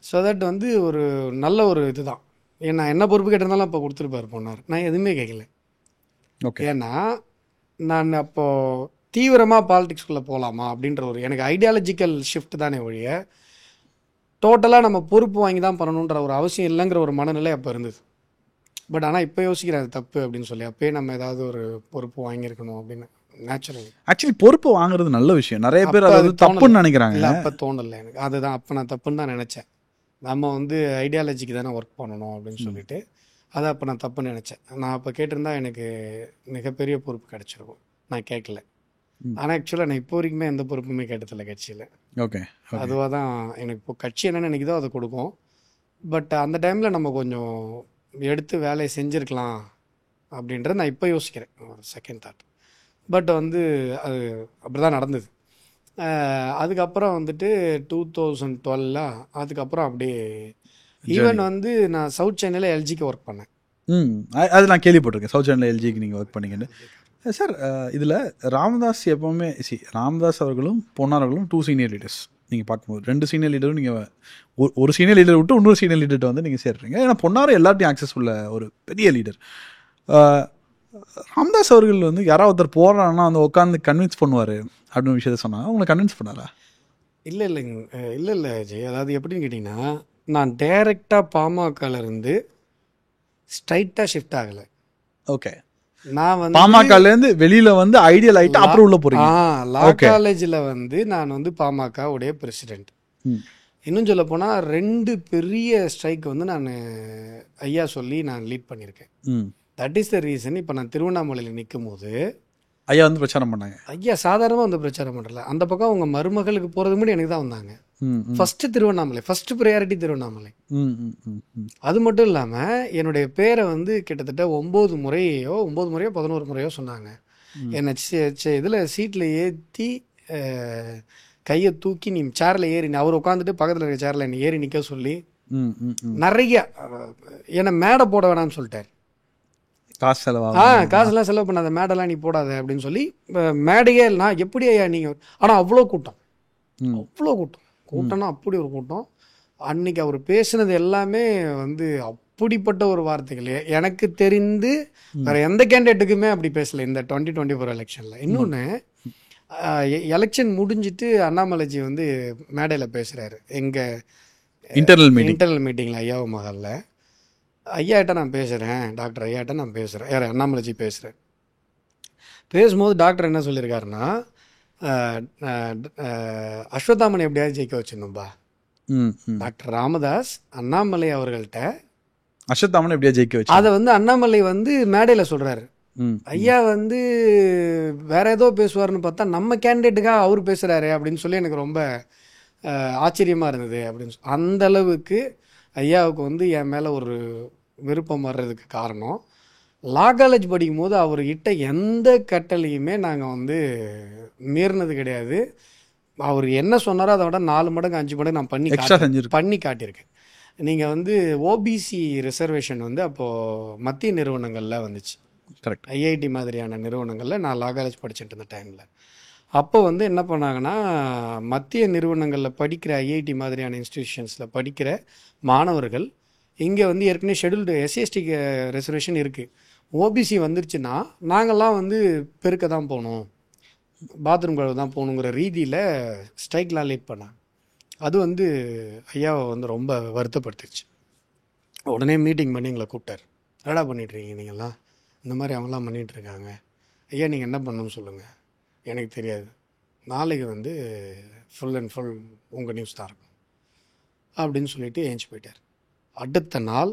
ஸோ தட் வந்து ஒரு நல்ல ஒரு இதுதான். ஏன்னா என்ன பொறுப்பு கேட்டிருந்தாலும் அப்போ கொடுத்துருப்பாரு போனார். நான் எதுவுமே கேட்கல. ஏன்னா நான் அப்போது தீவிரமாக பாலிடிக்ஸ்குள்ளே போகலாமா அப்படின்ற ஒரு எனக்கு ஐடியாலஜிக்கல் ஷிஃப்ட் தானே ஒழிய டோட்டலாக நம்ம பொறுப்பு வாங்கி தான் பண்ணணுன்ற ஒரு அவசியம் இல்லைங்கிற ஒரு மனநிலை அப்போ இருந்தது. பட் ஆனால் இப்போ யோசிக்கிறேன் அது தப்பு அப்படின்னு சொல்லி. அப்போயே நம்ம ஏதாவது ஒரு பொறுப்பு வாங்கியிருக்கணும் அப்படின்னு நேச்சுரல். ஆக்சுவலி பொறுப்பு வாங்குறது நல்ல விஷயம். நிறைய பேர் அது தப்புன்னு நினைக்கிறாங்க. இல்லை, அப்போ தோணலை எனக்கு. அதுதான் அப்போ நான் தப்புன்னு தான் நினச்சேன். நம்ம வந்து ஐடியாலஜிக்கு தானே ஒர்க் பண்ணணும் அப்படின்னு சொல்லிட்டு அதை அப்போ நான் தப்புன்னு நினச்சேன். நான் அப்போ கேட்டிருந்தா எனக்கு மிகப்பெரிய பொறுப்பு கிடச்சிருக்கும். நான் கேட்கல. ஆனால் ஆக்சுவலாக நான் இப்போ வரைக்குமே எந்த பொறுப்புமே கேட்டதில்லை கட்சியில். ஓகே, அதுவாக தான் எனக்கு இப்போ கட்சி என்ன நினைக்குதோ அதை கொடுக்கும். பட் அந்த டைமில் நம்ம கொஞ்சம் எடுத்து வேலையை செஞ்சுருக்கலாம் அப்படின்றத நான் இப்போ யோசிக்கிறேன், செகண்ட் தாட். பட் வந்து அது அப்படி தான் நடந்தது. அதுக்கப்புறம் வந்துட்டு 2012 அதுக்கப்புறம் அப்படியே ஈவன் வந்து நான் சவுத் சென்னையில் எல்ஜிக்கு ஒர்க் பண்ணேன். அது நான் கேள்விப்பட்டிருக்கேன், சவுத் சென்னையில் எல்ஜிக்கு நீங்கள் ஒர்க் பண்ணீங்கன்னு. சார், இதில் ராமதாஸ் எப்போவுமே ராமதாஸ் அவர்களும் பொன்னார்களும் 2 சீனியர் லீடர்ஸ். நீங்கள் பார்க்கும்போது 2 சீனியர் லீடரும் நீங்கள் ஒரு சீனியர் லீடர் விட்டு இன்னொரு சீனியர் லீடர்கிட்ட வந்து நீங்கள் சேர்றீங்க. ஏன்னா பொன்னாரும் எல்லாத்தையும் ஆக்சஸ் உள்ள ஒரு பெரிய லீடர். ராமதாஸ் அவர்கள் வந்து யாராவது ஒருத்தர் போடுறாங்கன்னா வந்து உட்காந்து கன்வின்ஸ் பண்ணுவார் அப்படின்னு விஷயத்த சொன்னாங்க. உங்களை கன்வின்ஸ் பண்ணாரா? இல்லை ஜெய். அதாவது எப்படின்னு கேட்டிங்கன்னா, நான் டைரெக்டாக பாமகலேருந்து ஸ்ட்ரைட்டாக ஷிஃப்ட் ஆகலை. ஓகே, நான் வந்து பாமகலேருந்து வெளியில் வந்து ஐடியல் ஆகிட்டு அப்புறம் உள்ள போகிறீங்க. லா காலேஜில் வந்து நான் வந்து பாமக உடைய பிரசிடெண்ட். இன்னும் சொல்ல போனால் 2 பெரிய ஸ்ட்ரைக் வந்து நான் ஐயா சொல்லி நான் லீட் பண்ணியிருக்கேன். That is the reason. இப்போ நான் திருவண்ணாமலையில் நிற்கும் போது ஐயா வந்து பிரச்சாரம் பண்ணாங்க. ஐயா சாதாரணமாக வந்து பிரச்சாரம் பண்ணுறல. அந்த பக்கம் அவங்க மருமகளுக்கு போகிறது முன்னாடி எனக்கு தான் வந்தாங்க. First Tiruvannamalai, first priority Tiruvannamalai. அது மட்டும் இல்லாமல் என்னுடைய பேரை வந்து கிட்டத்தட்ட 9 முறையோ 11 முறையோ சொன்னாங்க. என்னை இதில் சீட்டில் ஏற்றி கையை தூக்கி நீ சேரில் ஏறி, அவர் உட்காந்துட்டு பக்கத்தில் இருக்க சேரில் என்னை ஏறி நிற்க சொல்லி நிறைய என்னை மேடை போட வேணாம்னு சொல்லிட்டார். காசெல்லாம் செலவு பண்ணாத, மேடெல்லாம் நீ போடாத அப்படின்னு சொல்லி மேடையே நான் எப்படி ஐயா நீங்கள். ஆனால் அவ்வளோ கூட்டம்னா அப்படி ஒரு கூட்டம். அன்னைக்கு அவர் பேசினது எல்லாமே வந்து அப்படிப்பட்ட ஒரு வார்த்தைகள் எனக்கு தெரிந்து வேற எந்த கேண்டிடேட்டுக்குமே அப்படி பேசல இந்த 2024 எலெக்ஷனில். இன்னொன்று, எலெக்ஷன் முடிஞ்சிட்டு அண்ணாமலைஜி வந்து மேடையில் பேசுகிறாரு எங்கள் இன்டர்னல் மீட்டிங்கில் ஐயாவு மகளில். ஐயாட்ட நான் பேசுகிறேன், டாக்டர் ஐயாட்ட நான் பேசுகிறேன், யார் அண்ணாமலைஜி பேசுகிறேன். பேசும்போது டாக்டர் என்ன சொல்லியிருக்காருன்னா, அஸ்வத்தாமனை எப்படியாவது ஜெயிக்க வச்சிடணும்பா. டாக்டர் ராமதாஸ் அண்ணாமலை அவர்கள்ட்ட அஸ்வத்தாமனை எப்படியா ஜெயிக்க வச்சு அதை வந்து அண்ணாமலை வந்து மேடையில் சொல்கிறாரு. ஐயா வந்து வேற ஏதோ பேசுவார்னு பார்த்தா நம்ம கேண்டிடேட்டுக்காக அவர் பேசுகிறாரு அப்படின்னு சொல்லி எனக்கு ரொம்ப ஆச்சரியமாக இருந்தது. அப்படின்னு அந்த அளவுக்கு ஐயாவுக்கு வந்து என் மேலே ஒரு விருப்பம் வர்றதுக்கு காரணம், லா காலேஜ் படிக்கும் போது அவர் இட்ட எந்த கட்டளையுமே நாங்கள் வந்து மீறினது கிடையாது. அவர் என்ன சொன்னாரோ அதை விட 4 மடங்கு 5 மடங்கு நான் பண்ணி காட்டியிருக்கேன். நீங்கள் வந்து ஓபிசி ரிசர்வேஷன் வந்து அப்போது மத்திய நிறுவனங்களில் வந்துச்சு. கரெக்ட். ஐஐடி மாதிரியான நிறுவனங்களில் நான் லா காலேஜ் படிச்சுட்டு இருந்த டைமில் அப்போ வந்து என்ன பண்ணாங்கன்னா, மத்திய நிறுவனங்களில் படிக்கிற ஐஐடி மாதிரியான இன்ஸ்டிடியூஷன்ஸில் படிக்கிற மாணவர்கள் இங்கே வந்து ஏற்கனவே ஷெட்யூல்டு எஸ்சிஎஸ்டி ரிசர்வேஷன் இருக்குது. ஓபிசி வந்துருச்சுன்னா நாங்கள்லாம் வந்து பெருக்க தான் போகணும், பாத்ரூம் கழுவு தான் போகணுங்கிற ரீதியில் ஸ்ட்ரைக்லாம் லீட் பண்ணாங்க. அது வந்து ஐயாவை வந்து ரொம்ப வருத்தப்படுத்திடுச்சு. உடனே மீட்டிங் பண்ணி எங்களை கூப்பிட்டார். என்னடா பண்ணிகிட்ருக்கீங்க நீங்கள்லாம், இந்த மாதிரி அவங்களாம் பண்ணிகிட்ருக்காங்க, ஐயா நீங்கள் என்ன பண்ணணும்னு சொல்லுங்கள், எனக்கு தெரியாது, நாளைக்கு வந்து ஃபுல் அண்ட் ஃபுல் உங்கள் நியூஸ் தான் இருக்கும் அப்படின்னு சொல்லிட்டு ஏஞ்சி போயிட்டார். அடுத்த நாள்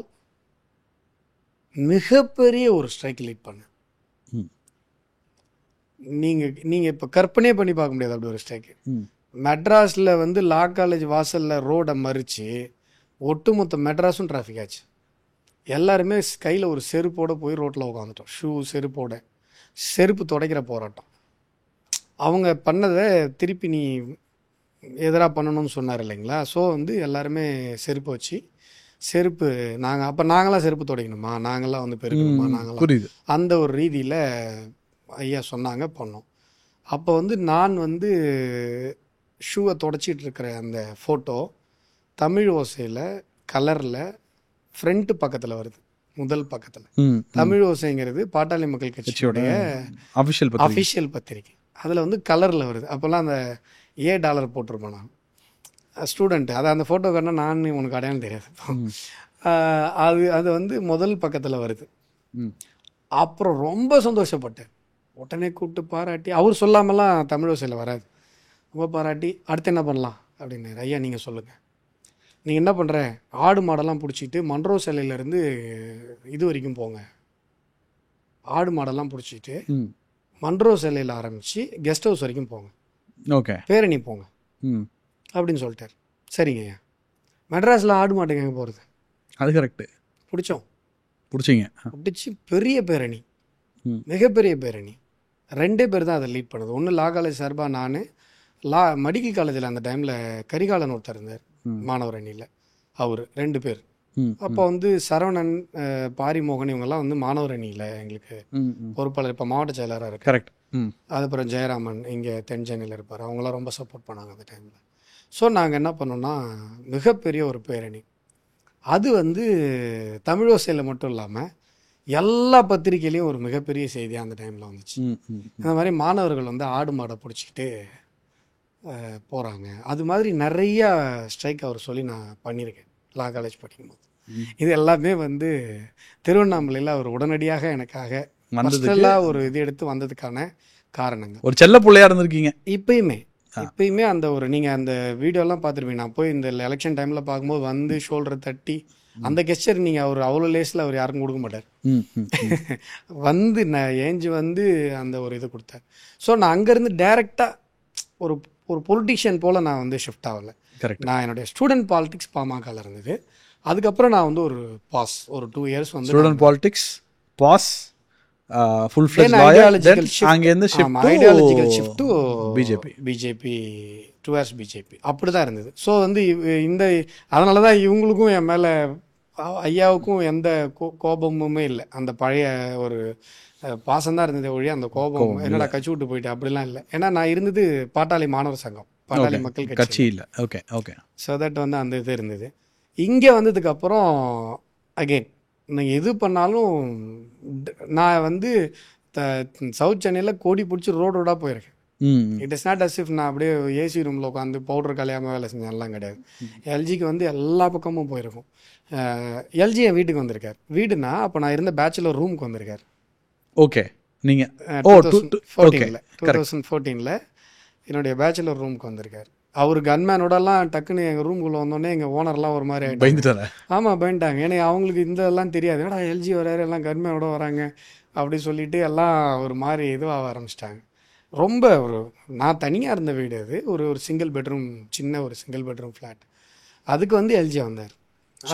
மிகப்பெரிய ஒரு ஸ்ட்ரைக் லீட் பண்ணேன். நீங்கள் இப்போ கற்பனையே பண்ணி பார்க்க முடியாது அப்படி ஒரு ஸ்ட்ரைக்கு. மெட்ராஸில் வந்து லா காலேஜ் வாசலில் ரோடை மறித்து ஒட்டுமொத்த மெட்ராஸும் டிராஃபிக் ஆச்சு. எல்லாருமே கையில் ஒரு செருப்போடு போய் ரோட்டில் உட்காந்துட்டோம். செருப்போட செருப்பு துடைக்கிற போராட்டம். அவங்க பண்ணதை திருப்பி நீ எதிராக பண்ணணும்னு சொன்னார் இல்லைங்களா. ஸோ வந்து எல்லாருமே செருப்பு வச்சு செருப்பு நாங்களாம் செருப்பு துடைக்கணுமா, நாங்களாம் வந்து பெருக்கணுமா, நாங்களாம் புரியுது. அந்த ஒரு ரீதியில் ஐயா சொன்னாங்க, பண்ணோம். அப்போ வந்து நான் வந்து ஷூவை தொடச்சிட்டு இருக்கிற அந்த ஃபோட்டோ தமிழ் ஓசையில் கலரில் ஃப்ரண்ட்டு பக்கத்தில் வருது, முதல் பக்கத்தில். தமிழ் ஓசைங்கிறது பாட்டாளி மக்கள் கட்சியோடைய அஃபிஷியல் பத்திரிக்கை. அதில் வந்து கலரில் வருது. அப்போல்லாம் அந்த $A போட்டிருப்பேன் நான், ஸ்டூடெண்ட்டு. அதை அந்த ஃபோட்டோ காட்டினா நான் உனக்கு அடையாளம் தெரியாது. அது வந்து முதல் பக்கத்தில் வருது. அப்புறம் ரொம்ப சந்தோஷப்பட்டேன். உடனே கூப்பிட்டு பாராட்டி, அவர் சொல்லாமலாம் தமிழ் ஓசையில் வராது, ரொம்ப பாராட்டி அடுத்து என்ன பண்ணலாம் அப்படின்னாரு. ஐயா நீங்கள் சொல்லுங்கள், நீங்கள் என்ன பண்ணுற, ஆடு மாடெல்லாம் பிடிச்சிட்டு மன்றோ சிலையிலேருந்து இது வரைக்கும் போங்க, ஆடு மாடெல்லாம் பிடிச்சிட்டு மன்றோ சிலையில் ஆரம்பித்து கெஸ்ட் ஹவுஸ் வரைக்கும் போங்க, ஓகே, பேரணி போங்க அப்படின்னு சொல்லிட்டார். சரிங்க ஐயா. மெட்ராஸில் ஆடு மாட்டுக்கு எங்கே போகிறது? அது கரெக்டு. பிடிச்சி பெரிய பேரணி, மிகப்பெரிய பேரணி. 2 பேர் தான் அதை லீட் பண்ணுது. ஒன்று லா காலேஜ் சார்பாக நான், மெடிக்கல் காலேஜில் அந்த டைமில் கரிகாலன் ஒருத்தர் இருந்தார் மாணவர் அணியில், அவர் 2 பேர். அப்போ வந்து சரவணன், பாரிமோகன் இவங்கெல்லாம் வந்து மாணவர் அணியில் எங்களுக்கு பொறுப்பாளர், இப்போ மாவட்ட செயலராக இருக்கு. கரெக்ட். அதுக்கப்புறம் ஜெயராமன் இங்கே தென் சென்னையில் இருப்பார். அவங்களாம் ரொம்ப சப்போர்ட் பண்ணாங்க அந்த டைமில். ஸோ நாங்கள் என்ன பண்ணோன்னா, மிகப்பெரிய ஒரு பேரணி. அது வந்து தமிழோசையில் மட்டும் இல்லாமல் எல்லா பத்திரிகையிலையும் ஒரு மிகப்பெரிய செய்தியாக அந்த டைமில் வந்துச்சு. இந்த மாதிரி மாணவர்கள் வந்து ஆடு மாடை பிடிச்சிக்கிட்டு போகிறாங்க. அது மாதிரி நிறையா ஸ்ட்ரைக் அவர் சொல்லி நான் பண்ணியிருக்கேன் லா காலேஜ் படிக்கும்போது. இது எல்லாமே வந்து திருவண்ணாமலையில் அவர் உடனடியாக எனக்காக மஸ்டெல்லாம் ஒரு இது எடுத்து வந்ததுக்கான காரணங்கள். ஒரு செல்ல பிள்ளையா இருந்திருக்கீங்க. இப்பயுமே அந்த ஒரு நீங்கள் அந்த வீடியோலாம் பார்த்துருப்பீங்க. நான் போய் இந்த எலெக்ஷன் டைமில் பார்க்கும்போது வந்து ஷோல்டரை தட்டி அந்த கெஸ்டர் நீங்கள் அவர் அவ்வளோ லேஸில் அவர் யாருக்கும் கொடுக்க மாட்டார். வந்து நான் ஏஞ்சி வந்து அந்த ஒரு இது கொடுத்தார். ஸோ நான் அங்கேருந்து டைரெக்டாக ஒரு ஒரு பொலிட்டிஷியன் போல் நான் வந்து ஷிஃப்ட் ஆகலை. நான் என்னுடைய ஸ்டூடெண்ட் பாலிடிக்ஸ் பாமகவில் இருந்தது. அதுக்கப்புறம் நான் வந்து ஒரு 2 இயர்ஸ் வந்து student politics boss, full fledged lawyer, then அங்கேருந்து ideological shift to BJP towards BJP அப்படி தான் இருந்தது. ஸோ வந்து இந்த அதனால தான் இவங்களுக்கும் என் மேலே ஐயாவுக்கும் எந்த கோபமுமே இல்லை. அந்த பழைய ஒரு பாசம்தான் இருந்தது ஒழிய அந்த கோபம் என்னடா கட்சி விட்டு போயிட்டு அப்படிலாம் இல்லை. ஏன்னா நான் இருந்தது பாட்டாளி மாணவர் சங்கம், பாட்டாளி மக்கள் கட்சி இல்லை. ஓகே. ஸோ தட் வந்து அந்த இது இருந்தது. இங்கே வந்ததுக்கப்புறம் அகெயின் நீங்கள் எது பண்ணாலும் நான் வந்து சவுத் சென்னையில் கோடி பிடிச்சி ரோடாக போயிருக்கேன். It is not as if நான் அப்படியே ஏசி ரூமில் உட்காந்து பவுடர் கலையாமல் வேலை செஞ்சேன்லாம் கிடையாது. எல்ஜிக்கு வந்து எல்லா பக்கமும் போயிருக்கும். எல்ஜி என் வீட்டுக்கு வந்திருக்கார். வீடுனா அப்போ நான் இருந்த பேச்சுலர் ரூமுக்கு வந்திருக்கார். ஓகே. நீங்கள் 2014 என்னுடைய பேச்சுலர் ரூமுக்கு வந்திருக்கார். அவர் கன்மேனோடலாம் டக்குன்னு எங்கள் ரூமுக்குள்ளே வந்தோடனே எங்கள் ஓனர்லாம் ஒரு மாதிரி பயந்துட்டாங்க. ஆமாம் பயந்துட்டாங்க. ஏன்னா அவங்களுக்கு இந்த எல்லாம் தெரியாது. ஏன்னா எல்ஜி வராரு, எல்லாம் கன்மேனோட வராங்க அப்படி சொல்லிட்டு எல்லாம் ஒரு மாதிரி இதுவாக ஆரம்பிச்சிட்டாங்க. ரொம்ப நான் தனியாக இருந்த வீடு அது, ஒரு சிங்கிள் பெட்ரூம், சின்ன ஒரு சிங்கிள் பெட்ரூம் ஃப்ளாட். அதுக்கு வந்து எல்ஜி வந்தார்.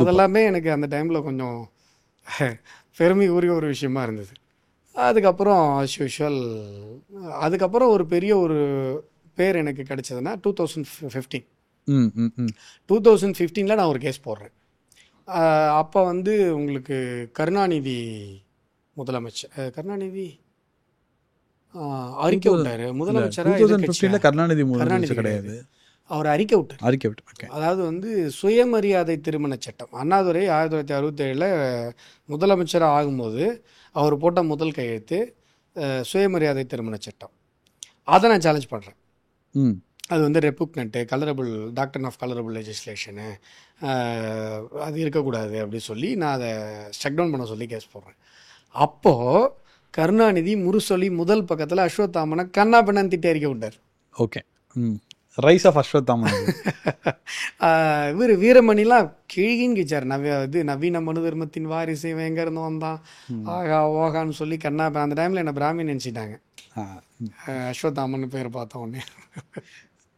அதெல்லாமே எனக்கு அந்த டைமில் கொஞ்சம் பெருமைக்குரிய ஒரு விஷயமா இருந்தது. அதுக்கப்புறம் ஆஸ் யூஷுவல் அதுக்கப்புறம் ஒரு பெரிய ஒரு பேர் எனக்கு கிடைச்சதுன்னா 2015 நான் ஒரு கேஸ் போடுறேன். அப்போ வந்து உங்களுக்கு கருணாநிதி முதலமைச்சர், கருணாநிதி அறிக்கை விட்டாரு முதலமைச்சராக. கருணாநிதி கிடையாது, அவர் அறிக்கை விட்டார். அதாவது வந்து சுயமரியாதை திருமண சட்டம் அண்ணாதுரை 1967 முதலமைச்சராக ஆகும்போது அவர் போட்ட முதல் கையெழுத்து சுயமரியாதை திருமண சட்டம். அதை நான் சேலஞ்ச் பண்ணுறேன். அது வந்து ரெப்புக்னட்டு, கலரபிள் டாக்டர் ஆஃப் கலரபிள் லெஜிஸ்லேஷனு, அது இருக்கக்கூடாது அப்படி சொல்லி நான் அதை ஸ்ட்ரக் டவுன் பண்ண சொல்லி கேஸ் போடுறேன். அப்போது கருணாநிதி முரசொலி முதல் பக்கத்தில் அஸ்வத்தாமனை கண்ணா பெண்ணான்னு திட்டி அறிக்கை விட்டார். ஓகே. Rise of Ashwathaman. இவர் வீரமணிலாம் கிழிகின்னு கிச்சார். நவீன மனு தர்மத்தின் வாரிசு எங்க இருந்து வந்தான் ஆகா ஓகான்னு சொல்லி கண்ணா. அந்த டைமில் என்ன பிராமின் நினச்சிட்டாங்க. அஸ்வத்தாமன் பேர் பார்த்த உடனே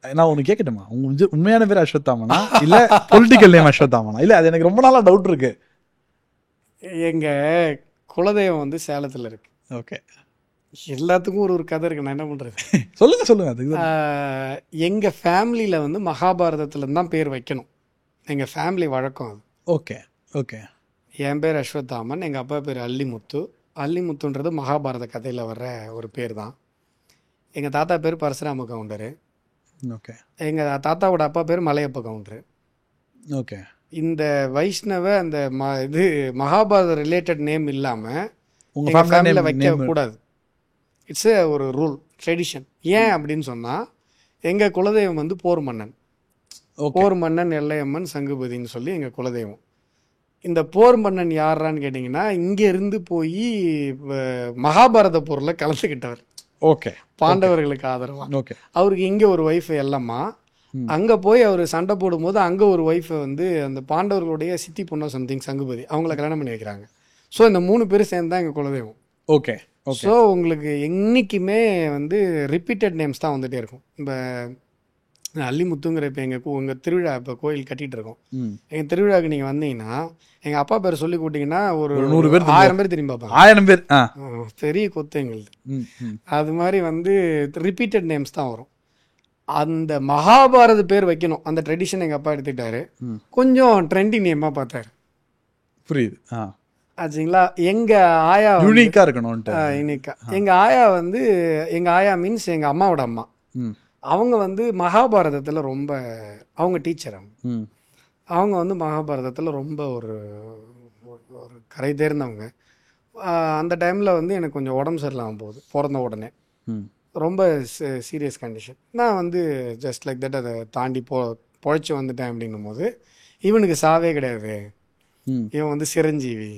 நான் ஒன்று கேட்கட்டுமா, உங்க உண்மையான பேர் அஸ்வத்தாமனா இல்ல பொலிட்டிக்கல் நேம் அஸ்வத்தாமனா? இல்ல அது எனக்கு ரொம்ப நாளா டவுட் இருக்கு. எங்க குலதெய்வம் வந்து சேலத்தில் இருக்கு. ஓகே. எல்லாத்துக்கும் ஒரு ஒரு கதை இருக்கு, நான் என்ன பண்ணுறது. சொல்லுங்க அதுக்கு. எங்கள் ஃபேமிலியில் வந்து மகாபாரதத்தில் தான் பேர் வைக்கணும், எங்கள் ஃபேமிலி வழக்கம் அது. Okay okay. என் பேர் அஸ்வத்தாமன், எங்கள் அப்பா பேர் அல்லிமுத்து. அல்லிமுத்துன்றது மகாபாரத கதையில் வர்ற ஒரு பேர் தான். எங்கள் தாத்தா பேர் பரசுராம கவுண்டரு. ஓகே. எங்கள் தாத்தாவோட அப்பா பேர் மலையப்ப கவுண்டரு. ஓகே. இந்த வைஷ்ணவ அந்த இது மகாபாரத ரிலேட்டட் நேம் இல்லாமல் உங்கள் ஃபேமிலியில் வைக்கக்கூடாது. இட்ஸ் ஒரு ரூல், ட்ரெடிஷன். ஏன் அப்படின்னு சொன்னால், எங்கள் குலதெய்வம் வந்து போர் மன்னன். போர் மன்னன் எல்லையம்மன் சங்குபதின்னு சொல்லி எங்கள் குலதெய்வம். இந்த போர் மன்னன் யாரான்னு கேட்டிங்கன்னா, இங்கேருந்து போய் மகாபாரத போரில் கலந்துக்கிட்டவர். ஓகே. பாண்டவர்களுக்கு ஆதரவாக. ஓகே. அவருக்கு இங்கே ஒரு ஒய்ஃபு எல்லம்மா, அங்கே போய் அவர் சண்டை போடும்போது அங்கே ஒரு ஒய்ஃபை வந்து அந்த பாண்டவர்களுடைய சித்தி பொண்ணோ சம்திங் சங்குபதி, அவங்கள கல்யாணம் பண்ணி வைக்கிறாங்க. ஸோ இந்த 3 பேரும் சேர்ந்து தான் எங்கள் குலதெய்வம். ஓகே. ஸோ உங்களுக்கு என்றைக்குமே வந்து ரிப்பீட்டட் நேம்ஸ் தான் வந்துகிட்டே இருக்கும். இப்போ அல்லிமுத்துங்கிற இப்போ உங்கள் திருவிழா இப்போ கோயில் கட்டிகிட்டு இருக்கோம். எங்கள் திருவிழாவுக்கு நீங்கள் வந்தீங்கன்னா எங்கள் அப்பா பேர் சொல்லி கூட்டிங்கன்னா ஒரு 100 பேர் 1000 பேர் திரும்பி பார்ப்பாங்க. 1000 பேர் பெரிய கொத்து எங்களுது. அது மாதிரி வந்து ரிப்பீட்டட் நேம்ஸ் தான் வரும். அந்த மகாபாரத பேர் வைக்கணும், அந்த ட்ரெடிஷன் எங்கள் அப்பா எடுத்துக்கிட்டாரு. கொஞ்சம் ட்ரெண்டி நேமாக பார்த்தாரு. புரியுது ஆச்சுங்களா. எங்கள் ஆயா யூனிக்காக இருக்கணும். யூனிக்கா எங்கள் ஆயா வந்து, எங்கள் ஆயா மீன்ஸ் எங்கள் அம்மாவோட அம்மா. அவங்க வந்து மகாபாரதத்தில் ரொம்ப, அவங்க டீச்சர். அவங்க வந்து மகாபாரதத்தில் ரொம்ப ஒரு ஒரு கரை தேர்ந்தவங்க. அந்த டைமில் வந்து எனக்கு கொஞ்சம் உடம்பு சரியில்லாமல் போகுது பிறந்த உடனே. ரொம்ப சீரியஸ் கண்டிஷன். நான் வந்து ஜஸ்ட் லைக் தட் அதை தாண்டி பொழைச்சி வந்துட்டேன். அப்படின்னும் போது இவனுக்கு சாவே கிடையாது, இவன் வந்து சிரஞ்சீவி,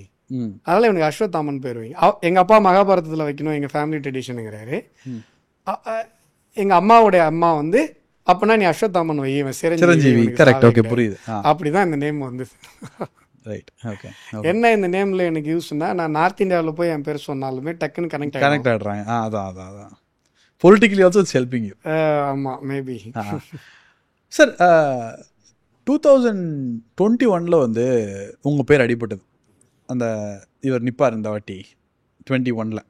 அதனால் இவனுக்கு அஸ்வத்தாமன் பேர் வைங்க. எங்கள் அப்பா மகாபாரதத்தில் வைக்கணும், எங்கள் ஃபேமிலி ட்ரெடிஷனுங்கிறாரு. எங்கள் அம்மாவுடைய அம்மா வந்து, அப்போனா நீ அஸ்வத்தாமன் வை, இவன் சிரஞ்சீவி. கரெக்ட். ஓகே, புரியுது. அப்படிதான் இந்த நேம் வந்து. ரைட். ஓகே. என்ன இந்த நேமில் எனக்கு யூஸ்னா, நான் நார்த் இந்தியாவில் போய் என் பேர் சொன்னாலுமே டக்குன்னு கனெக்ட் ஆகிடுறாங்க. அதான் politically also it's helping you. ஆமாம், மேபி. சார், 2021 வந்து உங்கள் பேர் அடிபட்டது. அந்த இவர் நிப்பார் இந்த வாட்டி 21.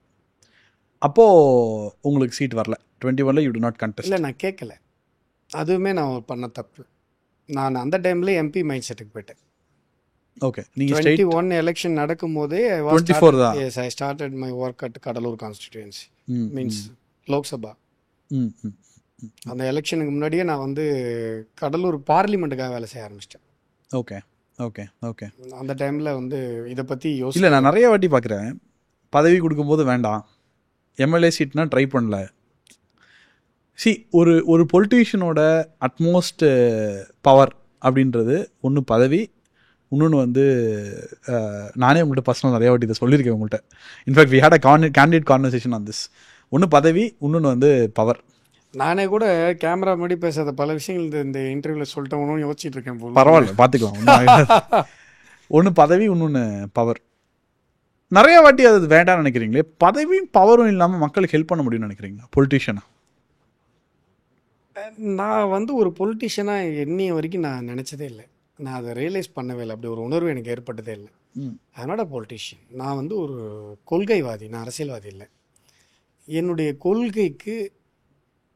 அப்போது உங்களுக்கு சீட் வரல. 21 யூ டு நாட் கண்டெஸ்ட். இல்லை, நான் கேட்கல. அதுவுமே நான் பண்ண தப்பு. நான் அந்த டைமில் எம்பி மைண்ட் செட்டுக்கு போயிட்டேன். ஓகே. நீங்கள் 21 எலெக்ஷன் நடக்கும் போதே 24 தான். S, I started my work at Cuddalore constituency, means Lok Sabha. அந்த எலெக்ஷனுக்கு முன்னாடியே நான் வந்து கடலூர் பார்லிமெண்ட்டுக்காக வேலை செய்ய ஆரம்பிச்சிட்டேன். Okay okay okay. அந்த டைமில் வந்து இதை பற்றி இல்லை, நான் நிறைய வாட்டி பார்க்குறேன், பதவி கொடுக்கும்போது வேண்டாம், எம்எல்ஏ சீட்னா ட்ரை பண்ணல. ஒரு பொலிட்டீஷியனோட அட்மோஸ்ட் பவர் அப்படின்றது ஒன்று பதவி, இன்னொன்று வந்து நானே உங்கள்கிட்ட பர்சனல் நிறைய வாட்டி இதை சொல்லியிருக்கேன் உங்கள்கிட்ட. In fact we had a candidate conversation on this. ஒன்று பதவி, இன்னொன்று வந்து பவர். நானே கூட கேமரா முன்னாடி பேசாத பல விஷயங்கள் இந்த இன்டர்வியூவில் சொல்லிட்டோம்னு யோசிச்சுட்டு இருக்கேன். பரவாயில்ல, பார்த்துக்கலாம். ஒன்று பதவி, இன்னொன்று பவர். நிறைய வாட்டி அது வேண்டாம்னு நினைக்கிறீங்களே. பதவியும் பவரும் இல்லாமல் மக்களுக்கு ஹெல்ப் பண்ண முடியும்னு நினைக்கிறீங்களா பொலிட்டீஷியனா? நான் வந்து ஒரு பொலிட்டீஷியனாக என்னைய வரைக்கும் நான் நினச்சதே இல்லை. நான் அதை ரியலைஸ் பண்ணவே இல்லை. அப்படி ஒரு உணர்வு எனக்கு ஏற்பட்டதே இல்லை. அதனோட பொலிட்டீஷியன் நான் வந்து ஒரு கொள்கைவாதி, நான் அரசியல்வாதி இல்லை. என்னுடைய கொள்கைக்கு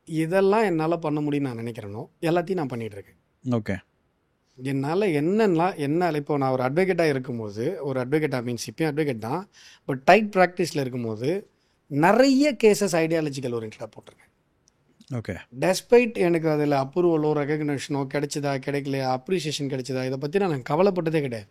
இதெல்லாம் என்னால் பண்ண முடியும்னு நான் நினைக்கிறேனோ எல்லாத்தையும் நான் பண்ணிகிட்ருக்கேன். ஓகே. என்னால் என்னால் இப்போ நான் ஒரு அட்வொகேட்டாக இருக்கும்போது, ஒரு அட்வொகேட்டாக மீன்ஸ் இப்போயும் அட்வொகேட் தான், பட் டைட் ப்ராக்டிஸில் இருக்கும்போது நிறைய கேசஸ் ஐடியாலஜிக்கல் ஓரியன்டாக போட்டிருக்கேன். ஓகே. டெஸ்பைட் எனக்கு அதில் அப்ரூவலோ ரெகக்னேஷனோ கிடைச்சதா கிடைக்கலையா, அப்ரிசியேஷன் கிடைச்சதா, இதை பற்றி நான் கவலைப்பட்டதே கிடையாது.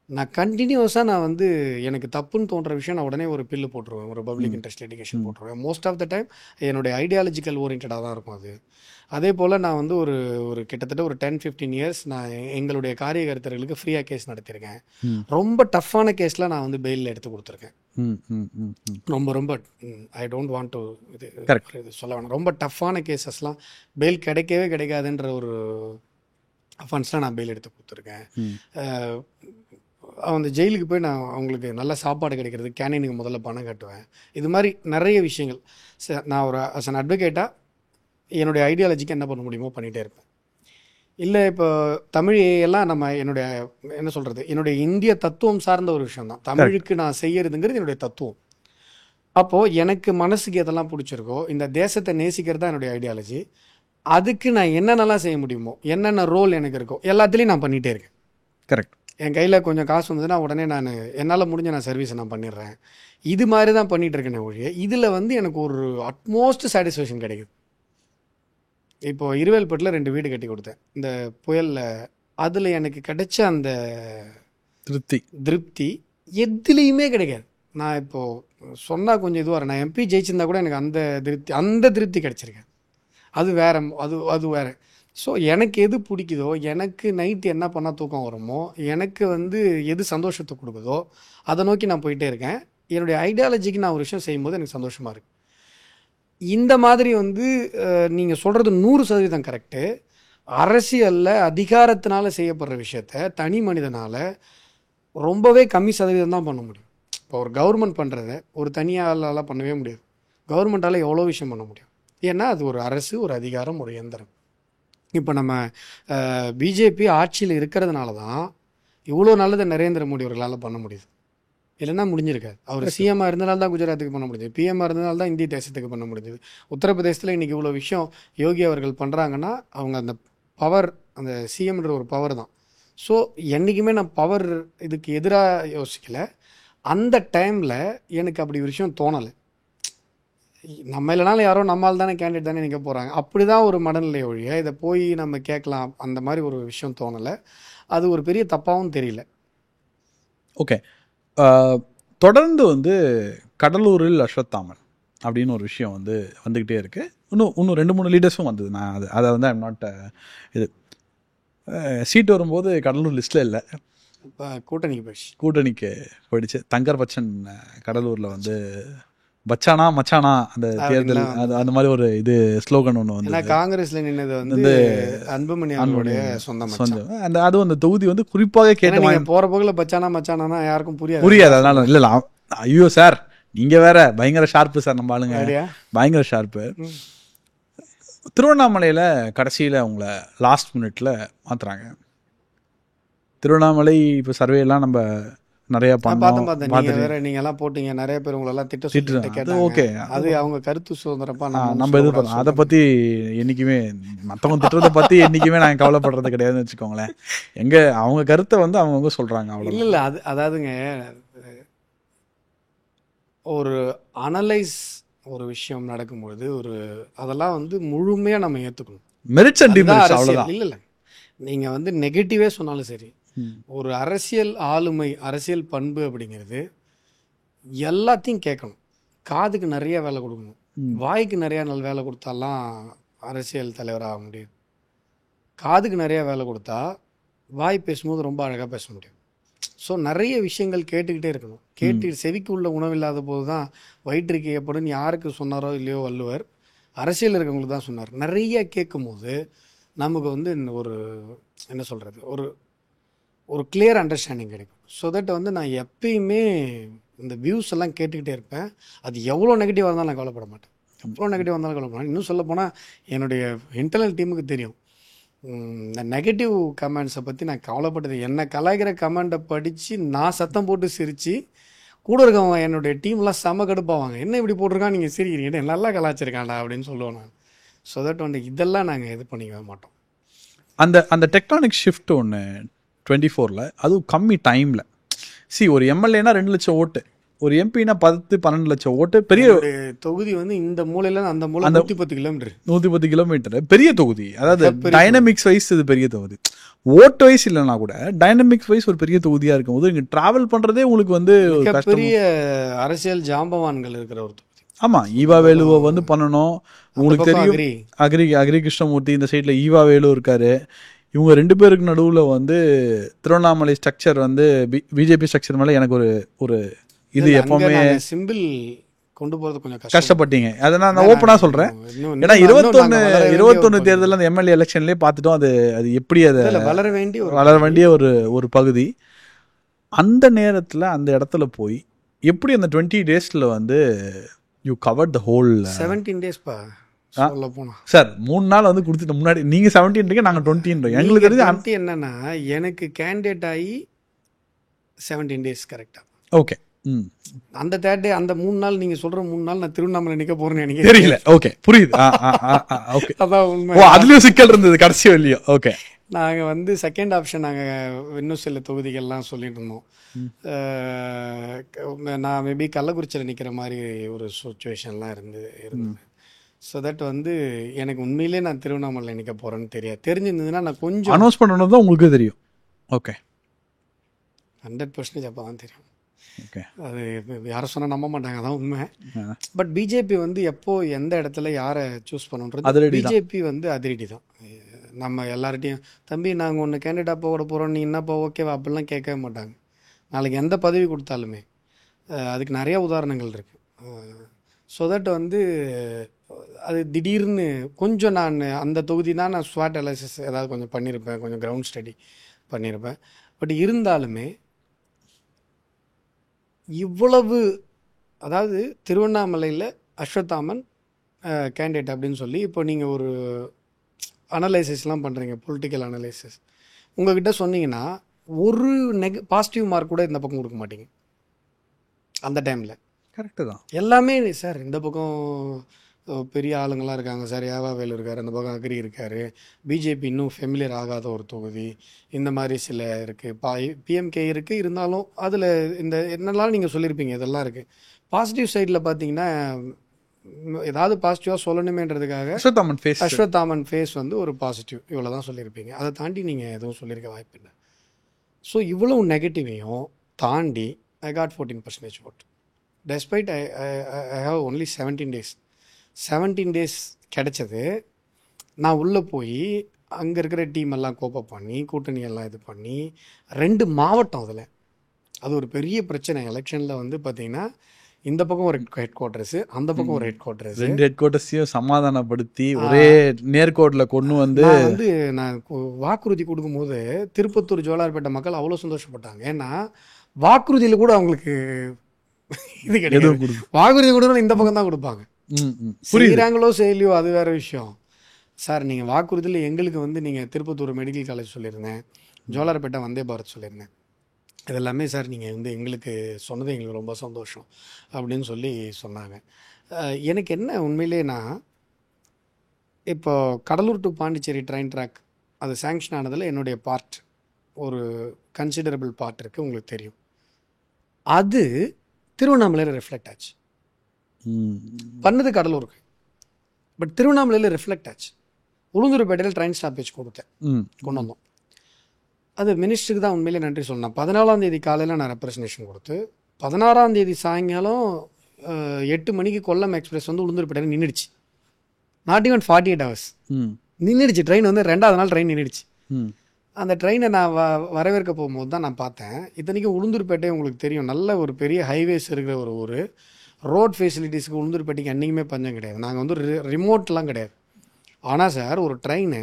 நான் கண்டினியூஸாக நான் வந்து எனக்கு தப்புன்னு தோன்ற விஷயம் நான் உடனே ஒரு பில்லு போட்டுருவேன், ஒரு பப்ளிக் இன்ட்ரெஸ்ட் லிட்டிகேஷன் போட்டுருவேன். மோஸ்ட் ஆஃப் த டைம் என்னுடைய ஐடியாலஜிக்கல் ஓரியன்டாக தான் இருக்கும் அது. அதே போல் நான் வந்து ஒரு கிட்டத்தட்ட ஒரு 10-15 இயர்ஸ் நான் எங்களுடைய காரியகர்த்தர்களுக்கு ஃப்ரீயாக கேஸ் நடத்தியிருக்கேன். ரொம்ப டஃப்பான கேஸ்லாம் நான் வந்து பெயிலில் எடுத்து கொடுத்துருக்கேன். ரொம்ப ஐ டோன்ட் வாண்ட் டு இது சொல்ல வேணாம். ரொம்ப டஃப்பான கேசஸ்லாம் பெயில் கிடைக்கவே கிடைக்காதுன்ற ஒரு அஃபென்ஸ்லாம் நான் பெயில் எடுத்து கொடுத்துருக்கேன். அந்த ஜெயிலுக்கு போய் நான் அவங்களுக்கு நல்ல சாப்பாடு கிடைக்கிறது, கேண்டீனுக்கு முதல்ல பணம் கட்டுவேன். இது மாதிரி நிறைய விஷயங்கள். நான் ஒரு அஸ் அன் அட்வொகேட்டாக என்னுடைய ஐடியாலஜிக்கு என்ன பண்ண முடியுமோ பண்ணிகிட்டே இருப்பேன். இல்லை இப்போ தமிழ் எல்லாம் நம்ம என்னுடைய என்ன சொல்கிறது, என்னுடைய இந்திய தத்துவம் சார்ந்த ஒரு விஷயம் தான் தமிழுக்கு நான் செய்யறதுங்கிறது என்னுடைய தத்துவம். அப்போது எனக்கு மனசுக்கு எதெல்லாம் பிடிச்சிருக்கோ, இந்த தேசத்தை நேசிக்கிறது தான் என்னுடைய ஐடியாலஜி. அதுக்கு நான் என்னென்னலாம் செய்ய முடியுமோ, என்னென்ன ரோல் எனக்கு இருக்கோ எல்லாத்துலேயும் நான் பண்ணிகிட்டே இருக்கேன். கரெக்ட். என் கையில் கொஞ்சம் காசு வந்ததுன்னா உடனே என்னால் முடிஞ்ச நான் சர்வீஸை நான் பண்ணிடுறேன். இது மாதிரி தான் பண்ணிகிட்டு இருக்கேனே ஒழிய இதில் வந்து எனக்கு ஒரு அட்மோஸ்ட் சாட்டிஸ்ஃபேக்ஷன் கிடைக்குது. இப்போது இருவேல்பட்டில் 2 வீடு கட்டி கொடுத்தேன் இந்த புயலில். அதில் எனக்கு கிடைச்ச அந்த திருப்தி எதுலேயுமே கிடைக்காது. நான் இப்போது சொன்னால் கொஞ்சம் இதுவாக, நான் எம்பி ஜெயிச்சிருந்தா கூட எனக்கு அந்த திருப்தி கிடைச்சிருக்கேன். அது வேறு, அது வேறு. ஸோ எனக்கு எது பிடிக்குதோ, எனக்கு நைட்டு என்ன பண்ணால் தூக்கம் வருமோ, எனக்கு வந்து எது சந்தோஷத்தை கொடுக்குதோ அதை நோக்கி நான் போயிட்டே இருக்கேன். என்னுடைய ஐடியாலஜிக்கு நான் ஒரு விஷயம் செய்யும்போது எனக்கு சந்தோஷமாக இருக்குது. இந்த மாதிரி வந்து நீங்கள் சொல்கிறது 100% கரெக்டு. அரசியலில் அதிகாரத்தினால செய்யப்படுற விஷயத்த தனி மனிதனால் ரொம்பவே கம்மி சதவீதம் தான் பண்ண முடியும். இப்போ ஒரு கவர்மெண்ட் பண்ணுறத ஒரு தனியாளால் பண்ணவே முடியாது. கவர்மெண்ட்டால் எவ்வளோ விஷயம் பண்ண முடியும். ஏன்னா அது ஒரு அரசு, ஒரு அதிகாரம், ஒரு இயந்திரம். இப்போ நம்ம பிஜேபி ஆட்சியில் இருக்கிறதுனால தான் இவ்வளோ நல்லதை நரேந்திர மோடி அவர்களால் பண்ண முடியுது. இல்லைன்னா முடிஞ்சிருக்காது. அவர் சிஎம்மாக இருந்தனால தான் குஜராத்துக்கு பண்ண முடியுது, பிஎம்மாக இருந்தனால தான் இந்திய தேசத்துக்கு பண்ண முடியுது. உத்தரப்பிரதேசத்தில் இன்றைக்கி இவ்வளோ விஷயம் யோகி அவர்கள் பண்ணுறாங்கன்னா அவங்க அந்த பவர், அந்த சிஎம்ன்ற ஒரு பவர் தான். ஸோ என்றைக்குமே நான் பவர் இதுக்கு எதிராக யோசிக்கலை. அந்த டைமில் எனக்கு அப்படி ஒரு விஷயம் தோணலை. நம்ம இல்லைனாலும் யாரோ நம்மால் தானே கேண்டிடேட் தானே நிற்க போகிறாங்க, அப்படி தான் ஒரு மனநிலை ஒழிய இதை போய் நம்ம கேட்கலாம் அந்த மாதிரி ஒரு விஷயம் தோணலை. அது ஒரு பெரிய தப்பாகவும் தெரியல. ஓகே. தொடர்ந்து வந்து கடலூரில் அஸ்வத்தாமன் அப்படின்னு ஒரு விஷயம் வந்து வந்துக்கிட்டே இருக்குது. இன்னும் 2-3 லீடர்ஸும் வந்தது. நான் அதை வந்து ஐம் நாட் இது சீட் வரும்போது கடலூர் லிஸ்ட்டில் இல்லை, இப்போ கூட்டணிக்கு போயிடுச்சு. தங்கர் பச்சன் கடலூரில் வந்து பச்சானா மச்சானா அந்த தேர்தல் அந்த மாதிரி ஒரு இது ஸ்லோகன் ஒன்று வந்து காங்கிரஸ்ல நின்னது வந்து அன்புமணி அவர்களுடைய சொந்தம். அதுவும் அந்த தொகுதி வந்து குறிப்பாக கேட்ட போற போகல பச்சானா மச்சானா யாருக்கும் புரியாது. அதனால இல்லை, ஐயோ சார் நீங்க வேற பயங்கர ஷார்ப்பு சார், நம்ம ஆளுங்க பயங்கர ஷார்ப்பு. திருவண்ணாமலையில் கடைசியில் அவங்கள லாஸ்ட் மினிட்ல மாத்துறாங்க. திருவண்ணாமலை இப்போ சர்வே எல்லாம் நம்ம நிறைய பார்த்தேன். நீங்க எல்லாம் போட்டீங்க, நிறைய பேர் உங்களெல்லாம் திட்ட. ஓகே, அது அவங்க கருத்து சுதந்திரப்பா நம்ம இது பண்ணோம். அதை பத்தி என்னைக்குமே மற்றவங்க திட்டத்தை பத்தி என்னைக்குமே நாங்கள் கவலைப்படுறது கிடையாதுன்னு வச்சுக்கோங்களேன். அவங்க கருத்தை வந்து அவங்க சொல்றாங்க, அவ்வளோ இல்லை. அதாவதுங்க ஒரு அனலைஸ் ஒரு விஷயம் நடக்கும்பொழுது அதெல்லாம் வந்து முழுமையாக நம்ம ஏற்றுக்கணும். மெரிட்ஸ் அண்ட் டிமெரிட்ஸ் அவ்வளவுதான். இல்லை நீங்கள் வந்து நெகட்டிவே சொன்னாலும் சரி, ஒரு அரசியல் ஆளுமை, அரசியல் பண்பு அப்படிங்கிறது எல்லாத்தையும் கேட்கணும். காதுக்கு நிறைய வேலை கொடுக்கணும், வாய்க்கு நிறையா வேலை கொடுத்தாலாம் அரசியல் தலைவராக முடியும். காதுக்கு நிறையா வேலை கொடுத்தா வாய் பேசும்போது ரொம்ப அழகாக பேச முடியும். ஸோ நிறைய விஷயங்கள் கேட்டுக்கிட்டே இருக்கணும். செவிக்கு உள்ள உணவில்லாத போது தான் வயிற்றுக்கு ஏற்படும் யாருக்கு சொன்னாரோ இல்லையோ வள்ளுவர், அரசியல் இருக்கவங்களுக்கு தான் சொன்னார். நிறைய கேட்கும் போது நமக்கு வந்து ஒரு என்ன சொல்கிறது, ஒரு கிளியர் அண்டர்ஸ்டாண்டிங் கிடைக்கும். ஸோ தட் வந்து நான் எப்பயுமே இந்த வியூஸ் எல்லாம் கேட்டுக்கிட்டே இருப்பேன். அது எவ்வளோ நெகட்டிவாக இருந்தாலும் நான் கவலைப்பட மாட்டேன். எவ்வளோ நெகட்டிவாக இருந்தாலும் கவலைப்பட மாட்டேன். இன்னும் சொல்லப்போனால் என்னுடைய இன்டர்னல் டீமுக்கு தெரியும் இந்த நெகட்டிவ் கமெண்ட்ஸை பற்றி நான் கவலைப்பட்டது. என்னை கலாய்க்கிற கமெண்ட்டை படித்து நான் சத்தம் போட்டு சிரித்து கூட இருக்கவங்க என்னுடைய டீம்லாம் செம கடுப்பாவாங்க. என்ன இப்படி போட்டிருக்கான், நீங்கள் சிரிக்கிறீங்க, நல்லா கலாய்ச்சிருக்காண்டா அப்படின்னு சொல்லுவேன் நான். ஸோ தட் வந்து இதெல்லாம் நாங்கள் இது பண்ணிக்கவே மாட்டோம். அந்த டெக்டானிக் ஷிஃப்ட் ஒன்று 24ல், அதுவும் கம்மி டைமில். ஒரு எம்எல்ஏனா 2 லட்சம் ஓட்டு, ஒரு எம்பினா 10-12 லட்சம் ஓட்டு. பெரிய தொகுதி வந்து இந்த மூலையில அந்த மூலை 110 கிலோமீட்டர் பெரிய தொகுதி. அதாவது டைனமிக்ஸ் வைஸ் இது பெரிய தொகுதி. ஓட்டு வைஸ் இல்லைன்னா கூட டைனமிக்ஸ் வைஸ் ஒரு பெரிய தொகுதியா இருக்கும் போது இங்க டிராவல் பண்றதே உங்களுக்கு வந்து பெரிய அரசியல் ஜாம்பவான்கள் இருக்கிற ஒரு தொகுதி. ஆமா, ஈவா வேலுவை வந்து பண்ணணும். உங்களுக்கு தெரியும், அக்ரி கிருஷ்ணமூர்த்தி இந்த சைட்ல ஈவா வேலு இருக்காரு. இவங்க 2 பேருக்கு நடுவுல வந்து திருவண்ணாமலை ஸ்ட்ரக்சர் வந்து பிஜேபி ஸ்ட்ரக்சர் மேல எனக்கு ஒரு இது எப்பவுமே சிம்பிள் கொண்டு போறது கொஞ்சம் கஷ்டப்பட்டீங்க. அதை நான் ஓப்பனா சொல்றேன். ஏன்னா 21 தேர்தல் அந்த எம்எல்ஏ எலெக்ஷன்லயே பார்த்துட்டோம். அது எப்படி அதை வளர வேண்டிய ஒரு பகுதி. அந்த நேரத்துல அந்த இடத்துல போய் எப்படி அந்த 20 daysல வந்து you cover the whole 17 days sir. 3 நாள் வந்து கொடுத்துட்டு முன்னாடி நீங்க 17 நாங்க 20. எங்களுக்கு தெரிஞ்சு என்னன்னா எனக்கு கேண்டிடேட் ஆகி 17 days கரெக்டா. ஓகே, அந்த தேர்ட் அந்த 3 நாள் நீங்கள் சொல்கிற 3 நாள் நான் திருவண்ணாமலை நிற்க போகிறேன்னு எனக்கு தெரியல. ஓகே, புரியுது. ஓகே, அதான் உண்மை. அதுலயும் சிக்கல் இருந்தது கடைசி வரலையும். ஓகே, நாங்கள் வந்து செகண்ட் ஆப்ஷன் நாங்கள் இன்னும் சில தொகுதிகள்லாம் சொல்லிட்டு இருந்தோம். நான் மேபி கள்ளக்குறிச்சியில் நிற்கிற மாதிரி ஒரு சுச்சுவேஷன்லாம் இருந்தது. ஸோ தட் வந்து எனக்கு உண்மையிலே நான் திருவண்ணாமலை நிற்க போகிறேன்னு தெரியாது. தெரிஞ்சிருந்ததுன்னா நான் கொஞ்சம் அனௌன்ஸ் பண்ணணும் தான் உங்களுக்கு தெரியும். ஓகே, 100% அப்போ தான் தெரியும். ஓகே, அது யாரை சொன்னால் நம்ப மாட்டாங்க, அதான் உண்மை. பட் பிஜேபி வந்து எப்போ எந்த இடத்துல யாரை சூஸ் பண்ணுன்றது பிஜேபி வந்து அதிரடி தான். நம்ம எல்லார்ட்டையும் தம்பி நாங்கள் ஒன்று கேண்டிடேட்டாக போட போகிறோம், நீ என்னப்பா ஓகேவா அப்படிலாம் கேட்கவே மாட்டாங்க. நாளைக்கு எந்த பதவி கொடுத்தாலுமே அதுக்கு நிறைய உதாரணங்கள் இருக்குது. ஸோ தட் வந்து அது திடீர்னு கொஞ்சம் நான் அந்த தொகுதி தான் நான் ஸ்வாட் அனாலிசிஸ் ஏதாவது கொஞ்சம் பண்ணியிருப்பேன், கொஞ்சம் கிரவுண்ட் ஸ்டடி பண்ணியிருப்பேன். பட் இருந்தாலுமே இவ்வளவு, அதாவது திருவண்ணாமலையில் அஸ்வத்தாமன் கேண்டிடேட் அப்படின்னு சொல்லி இப்போ நீங்கள் ஒரு அனலைசிஸ்லாம் பண்ணுறீங்க, பொலிட்டிக்கல் அனலைசிஸ், உங்ககிட்ட சொன்னீங்கன்னா ஒரு பாசிட்டிவ் மார்க் கூட இந்த பக்கம் கொடுக்க மாட்டீங்க அந்த டைமில். கரெக்டு தான். எல்லாமே சார் இந்த பக்கம் பெரிய ஆளுங்களாம் இருக்காங்க சார், யாவாவேல் இருக்கார், அந்த பக்கம் அக்ரி இருக்கார், பிஜேபி இன்னும் ஃபெமிலியர் ஆகாத ஒரு தொகுதி, இந்த மாதிரி சில இருக்குது, பிஎம்கே இருக்குது. இருந்தாலும் அதில் இந்த என்னெல்லாம் நீங்கள் சொல்லியிருப்பீங்க இதெல்லாம் இருக்குது. பாசிட்டிவ் சைடில் பார்த்தீங்கன்னா ஏதாவது பாசிட்டிவாக சொல்லணுமேன்றதுக்காக அஸ்வத்தாமன் ஃபேஸ் வந்து ஒரு பாசிட்டிவ் இவ்வளோ தான் சொல்லியிருப்பீங்க. அதை தாண்டி நீங்கள் எதுவும் சொல்லியிருக்க வாய்ப்பு இல்லை. ஸோ இவ்வளவு நெகட்டிவையும் தாண்டி I got 14% vote. Despite I have only 17 days. 17 days கிடைச்சது. நான் உள்ளே போய் அங்கே இருக்கிற டீம் எல்லாம் கோப்பப் பண்ணி கூட்டணி எல்லாம் இது பண்ணி 2 மாவட்டம், அதில் அது ஒரு பெரிய பிரச்சனை. எலெக்ஷனில் வந்து பார்த்தீங்கன்னா இந்த பக்கம் ஒரு ஹெட் குவார்ட்டர்ஸ், அந்த பக்கம் ஒரு ஹெட் குவார்ட்டர்ஸ், 2 ஹெட் குவார்ட்டர்ஸையும் சமாதானப்படுத்தி ஒரே நேர்கோட்டில் கொண்டு வந்து நான் வாக்குறுதி கொடுக்கும்போது திருப்பத்தூர் ஜோலார்பேட்டை மக்கள் அவ்வளோ சந்தோஷப்பட்டாங்க. ஏன்னா வாக்குறுதியில் கூட அவங்களுக்கு இது கிடையாது. வாக்குறுதி கொடுக்கணும் இந்த பக்கம் தான் கொடுப்பாங்க. புரியுறாங்களோ செய்யலையோ அது வேற விஷயம். சார் நீங்கள் வாக்குறுதியில் எங்களுக்கு வந்து நீங்கள் திருப்பத்தூர் மெடிக்கல் காலேஜ் சொல்லியிருந்தேன், ஜோலார்பேட்டை வந்தே பாரத் சொல்லியிருந்தேன், இதெல்லாமே சார் நீங்கள் வந்து எங்களுக்கு சொன்னது எங்களுக்கு ரொம்ப சந்தோஷம் அப்படின்னு சொல்லி சொன்னாங்க. எனக்கு என்ன உண்மையிலேனா, இப்போ Cuddalore to Pondicherry train track அது சேங்ஷன் ஆனதில் என்னுடைய பார்ட் ஒரு கன்சிடரபிள் பார்ட் இருக்குது, உங்களுக்கு தெரியும். அது திருவண்ணாமலையில் ரிஃப்ளெக்ட் ஆச்சு. பண்ணது கடலூருக்கு, பட் திருவண்ணாமலையில் ரிஃப்ளெக்ட் ஆச்சு. உளுந்தூர்பேட்டையில் ட்ரெயின் ஸ்டாப்பேஜ் கொண்டு வந்தோம். அது மினிஸ்டருக்கு தான் உண்மையிலே நன்றி சொல்லணும். 14ஆம் தேதி காலையில் நான் ரெப்ரசன்டேஷன் கொடுத்து 16ஆம் தேதி சாயங்காலம் 8 மணிக்கு கொல்லம் எக்ஸ்பிரஸ் வந்து உளுந்தூர்பேட்டையில் நின்றுடுச்சு. நாட் ஈவன் 48 hours நின்றுடுச்சு. ட்ரெயின் வந்து 2வது நாள் ட்ரெயின் நின்றுடுச்சு. அந்த ட்ரெயினை நான் வரவேற்க போகும்போது தான் நான் பார்த்தேன். இத்தனைக்கும் உளுந்தூர்பேட்டை உங்களுக்கு தெரியும், நல்ல ஒரு பெரிய ஹைவேஸ் இருக்கிற ஒரு ஊர். ரோட் ஃபெசிலிட்டிஸ்க்கு உளுந்தூர்பேட்டைக்கு என்றைக்குமே பஞ்சம் கிடையாது. நாங்கள் வந்து ரிமோட்லாம் கிடையாது. ஆனால் சார் ஒரு ட்ரெயின்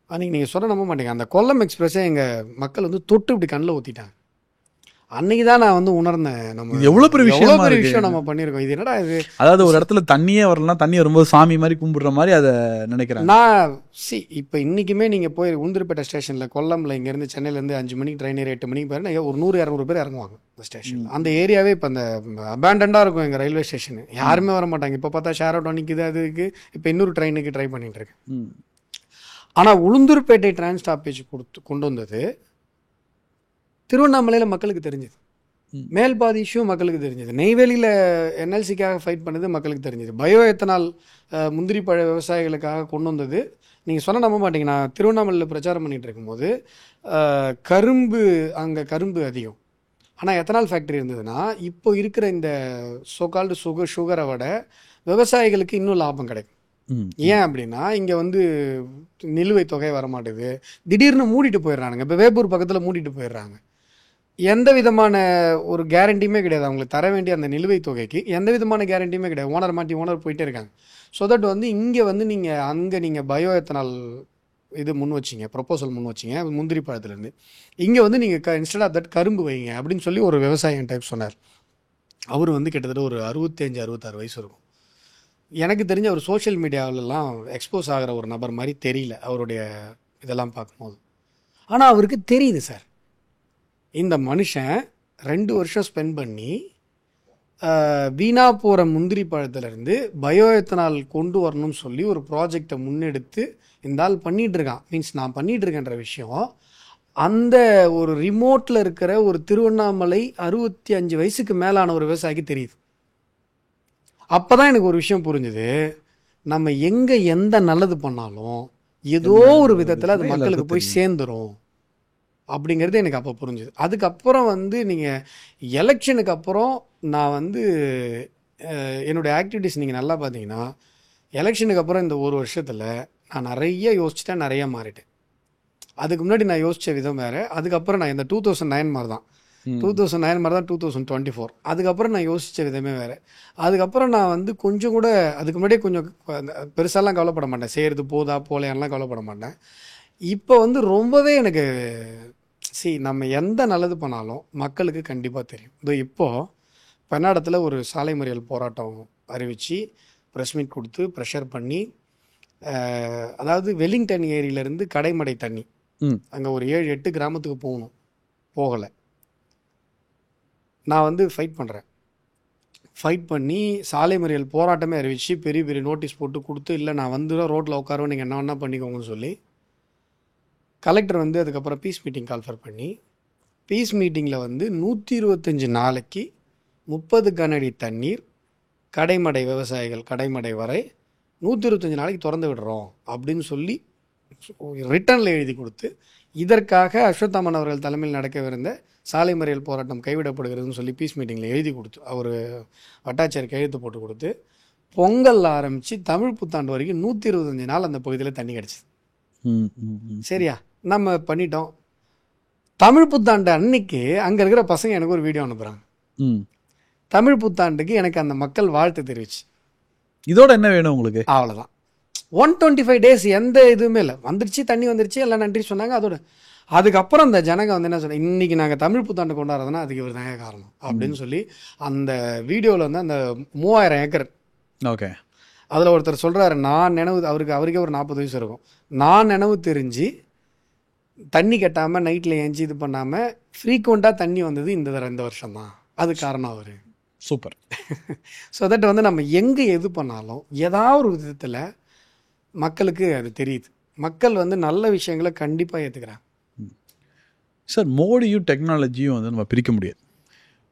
அன்றைக்கி நீங்கள் சொல்ல நம்ப மாட்டேங்க, அந்த கொல்லம் எக்ஸ்பிரஸை எங்கள் மக்கள் வந்து தொட்டு இப்படி கண்ணில் ஊற்றிட்டாங்க. அன்னைக்கு தான் நான் வந்து உணர்ந்தேன், நம்ம எவ்வளோ பெரிய விஷயம் நம்ம பண்ணியிருக்கோம். இது என்னடா இது, அதாவது ஒரு இடத்துல தண்ணியே வரலாம், தண்ணி வரும்போது சாமி மாதிரி கும்பிடுற மாதிரி அதை நினைக்கிறேன் நான். இப்போ இன்றைக்குமே நீங்கள் போய் உளுந்தூர்பேட்டை ஸ்டேஷனில் கொல்லம்ல இங்கேருந்து சென்னையிலேருந்து 5 மணிக்கு ட்ரெயின் ஏறி 8 மணிக்கு போயிரு ஒரு 100-200 பேர் இறங்குவாங்க அந்த ஸ்டேஷனில். அந்த ஏரியாவே இப்போ அந்த அபேண்டண்டாக இருக்கும் எங்கள் ரயில்வே ஸ்டேஷனு, யாருமே வர மாட்டாங்க. இப்போ பார்த்தா ஷேர் ஆட்டோ நிற்குது, அதுக்கு இப்போ இன்னொரு ட்ரெயினுக்கு ட்ரை பண்ணிகிட்டு இருக்கேன். ஆனால் உளுந்தூர்பேட்டை ட்ரெயின் ஸ்டாப்பேஜ் கொண்டு வந்தது திருவண்ணாமலையில் மக்களுக்கு தெரிஞ்சது. மேல்பாதி இஷ்யூ மக்களுக்கு தெரிஞ்சது. நெய்வேலியில் என்எல்சிக்காக ஃபைட் பண்ணது மக்களுக்கு தெரிஞ்சது. பயோ எத்தனால் முந்திரி பழ விவசாயிகளுக்காக கொண்டு வந்தது. நீங்கள் சொன்ன நம்ப மாட்டீங்க, நான் திருவண்ணாமலையில் பிரச்சாரம் பண்ணிகிட்டு இருக்கும்போது கரும்பு, அங்கே கரும்பு அதிகம், ஆனால் எத்தனால் ஃபேக்ட்ரி இருந்ததுன்னா இப்போ இருக்கிற இந்த சோகால்டு சுகரை விட விவசாயிகளுக்கு இன்னும் லாபம் கிடைக்கும். ஏன் அப்படின்னா இங்கே வந்து நிலுவைத் தொகை வரமாட்டேது, திடீர்னு மூடிட்டு போயிடுறானுங்க. இப்போ வேப்பூர் பக்கத்தில் மூடிட்டு போயிடுறாங்க. எந்த விதமான ஒரு கேரண்டியுமே கிடையாது அவங்களுக்கு தர வேண்டிய அந்த நிலுவைத் தொகைக்கு, எந்த விதமான கேரண்டியுமே கிடையாது. ஓனர் மாட்டி ஓனர் போயிட்டே இருக்காங்க. ஸோ தட் வந்து இங்கே வந்து நீங்கள் பயோ எத்தனால் இது முன் வச்சிங்க, ப்ரொப்போசல் முன் வச்சிங்க முந்திரி பழத்துலேருந்து. இங்கே வந்து நீங்கள் இன்ஸ்டெட் ஆஃப் தட் கரும்பு வைங்க அப்படின்னு சொல்லி ஒரு விவசாயம் டைப் சொன்னார். அவர் வந்து கிட்டத்தட்ட ஒரு 65-66 வயசு இருக்கும். எனக்கு தெரிஞ்ச அவர் சோஷியல் மீடியாவிலலாம் எக்ஸ்போஸ் ஆகிற ஒரு நபர் மாதிரி தெரியல அவருடைய இதெல்லாம் பார்க்கும்போது. ஆனால் அவருக்கு தெரியுது சார், இந்த மனுஷன் 2 வருஷம் ஸ்பெண்ட் பண்ணி வீணா போகிற முந்திரி பழத்துலேருந்து பயோ எத்தனால் கொண்டு வரணும்னு சொல்லி ஒரு ப்ராஜெக்டை முன்னெடுத்து இந்த ஆள் பண்ணிகிட்டு இருக்கான். மீன்ஸ் நான் பண்ணிகிட்டு இருக்கேன்ற விஷயம் அந்த ஒரு ரிமோட்டில் இருக்கிற ஒரு திருவண்ணாமலை 65 வயசுக்கு மேலான ஒரு விவசாயிக்கு தெரியுது. அப்போ தான் எனக்கு ஒரு விஷயம் புரிஞ்சுது, நம்ம எங்கே எந்த நல்லது பண்ணாலும் ஏதோ ஒரு விதத்தில் அது மக்களுக்கு போய் சேர்ந்துடும் அப்படிங்கிறது எனக்கு அப்போ புரிஞ்சுது. அதுக்கப்புறம் வந்து நீங்கள் எலெக்ஷனுக்கு அப்புறம் நான் வந்து என்னுடைய ஆக்டிவிட்டீஸ் நீங்கள் நல்லா பார்த்தீங்கன்னா, எலெக்ஷனுக்கு அப்புறம் இந்த ஒரு வருஷத்தில் நான் நிறைய யோசிச்சுட்டேன், நிறைய மாறிட்டேன். அதுக்கு முன்னாடி நான் யோசித்த விதம் வேறு. அதுக்கப்புறம் நான் இந்த 2009 மாதிரி தான் 2024. அதுக்கப்புறம் நான் யோசித்த விதமே வேறு. அதுக்கப்புறம் நான் வந்து கொஞ்சம் கூட அதுக்கு முன்னாடியே கொஞ்சம் பெருசாலாம் கவலைப்பட மாட்டேன், செய்கிறது போதா போலையான்லாம் கவலைப்பட மாட்டேன். இப்போ வந்து ரொம்பவே எனக்கு நம்ம எந்த நல்லது பண்ணாலும் மக்களுக்கு கண்டிப்பாக தெரியும். இதோ இப்போது பெண்ணாடத்தில் ஒரு சாலை மறியல் போராட்டம் அறிவித்து ப்ரெஸ் மீட் கொடுத்து ப்ரெஷர் பண்ணி, அதாவது வெலிங்டன் ஏரியிலேருந்து கடைமடை தண்ணி அங்கே ஒரு 7-8 கிராமத்துக்கு போகணும், போகலை. நான் வந்து ஃபைட் பண்ணி சாலை மறியல் போராட்டமே அறிவித்து பெரிய பெரிய நோட்டீஸ் போட்டு கொடுத்து, இல்லை நான் வந்து ரோட்டில் உட்காருவேன், நீங்கள் என்ன வேணா பண்ணிக்கோங்கன்னு சொல்லி கலெக்டர் வந்து அதுக்கப்புறம் பீஸ் மீட்டிங் கால்ஃபர் பண்ணி, பீஸ் மீட்டிங்கில் வந்து 125 நாளைக்கு 30 கனஅடி தண்ணீர் கடைமடை விவசாயிகள் கடைமடை வரை 125 நாளைக்கு திறந்து விடுறோம் அப்படின்னு சொல்லி ரிட்டனில் எழுதி கொடுத்து, இதற்காக அஸ்வத்தாமன் அவர்கள் தலைமையில் நடக்கவிருந்த சாலை மறியல் போராட்டம் கைவிடப்படுகிறதுன்னு சொல்லி பீஸ் மீட்டிங்கில் எழுதி கொடுத்து, அவர் வட்டாட்சியர் கையெழுத்து போட்டு கொடுத்து, பொங்கல் ஆரம்பித்து தமிழ் புத்தாண்டு வரைக்கும் 125 நாள் அந்த பகுதியில் தண்ணி கிடச்சிது. சரியா, நம்ம பண்ணிட்டோம். தமிழ் புத்தாண்டு அன்னைக்கு அங்கே இருக்கிற பசங்க எனக்கு ஒரு வீடியோ அனுப்புகிறாங்க, தமிழ் புத்தாண்டுக்கு எனக்கு அந்த மக்கள் வாழ்த்து தெரிவிச்சு. இதோட என்ன வேணும் உங்களுக்கு? அவ்வளோதான். 125 days எந்த இதுவுமே இல்லை, வந்துருச்சு தண்ணி வந்துருச்சு, எல்லாம் நன்றி சொன்னாங்க. அதோட அதுக்கப்புறம் அந்த ஜனங்க வந்து என்ன சொன்னாங்க, இன்றைக்கி நாங்கள் தமிழ் புத்தாண்டு கொண்டாடுறதுன்னா அதுக்கு இவர் தாங்க காரணம் அப்படின்னு சொல்லி அந்த வீடியோவில் வந்து அந்த 3000 ஏக்கர், ஓகே, அதில் ஒருத்தர் சொல்கிறாரு, நான் நினைவு அவருக்கே ஒரு 40 வயசு இருக்கும், நான் நினைவு தெரிஞ்சு தண்ணி கட்டாமல் நைட்டில் ஏஞ்சி இது பண்ணாமல் ஃப்ரீக்வெண்ட்டாக தண்ணி வந்தது இந்த வருஷம் தான், அது காரணம் அவர். சூப்பர். ஸோ தட் வந்து நம்ம எங்கே எது பண்ணாலும் ஏதாவது ஒரு விதத்தில் மக்களுக்கு அது தெரியுது, மக்கள் வந்து நல்ல விஷயங்களை கண்டிப்பாக ஏற்றுக்கிறாங்க. சார், மோடியும் டெக்னாலஜியும் வந்து நம்ம பிரிக்க முடியாது.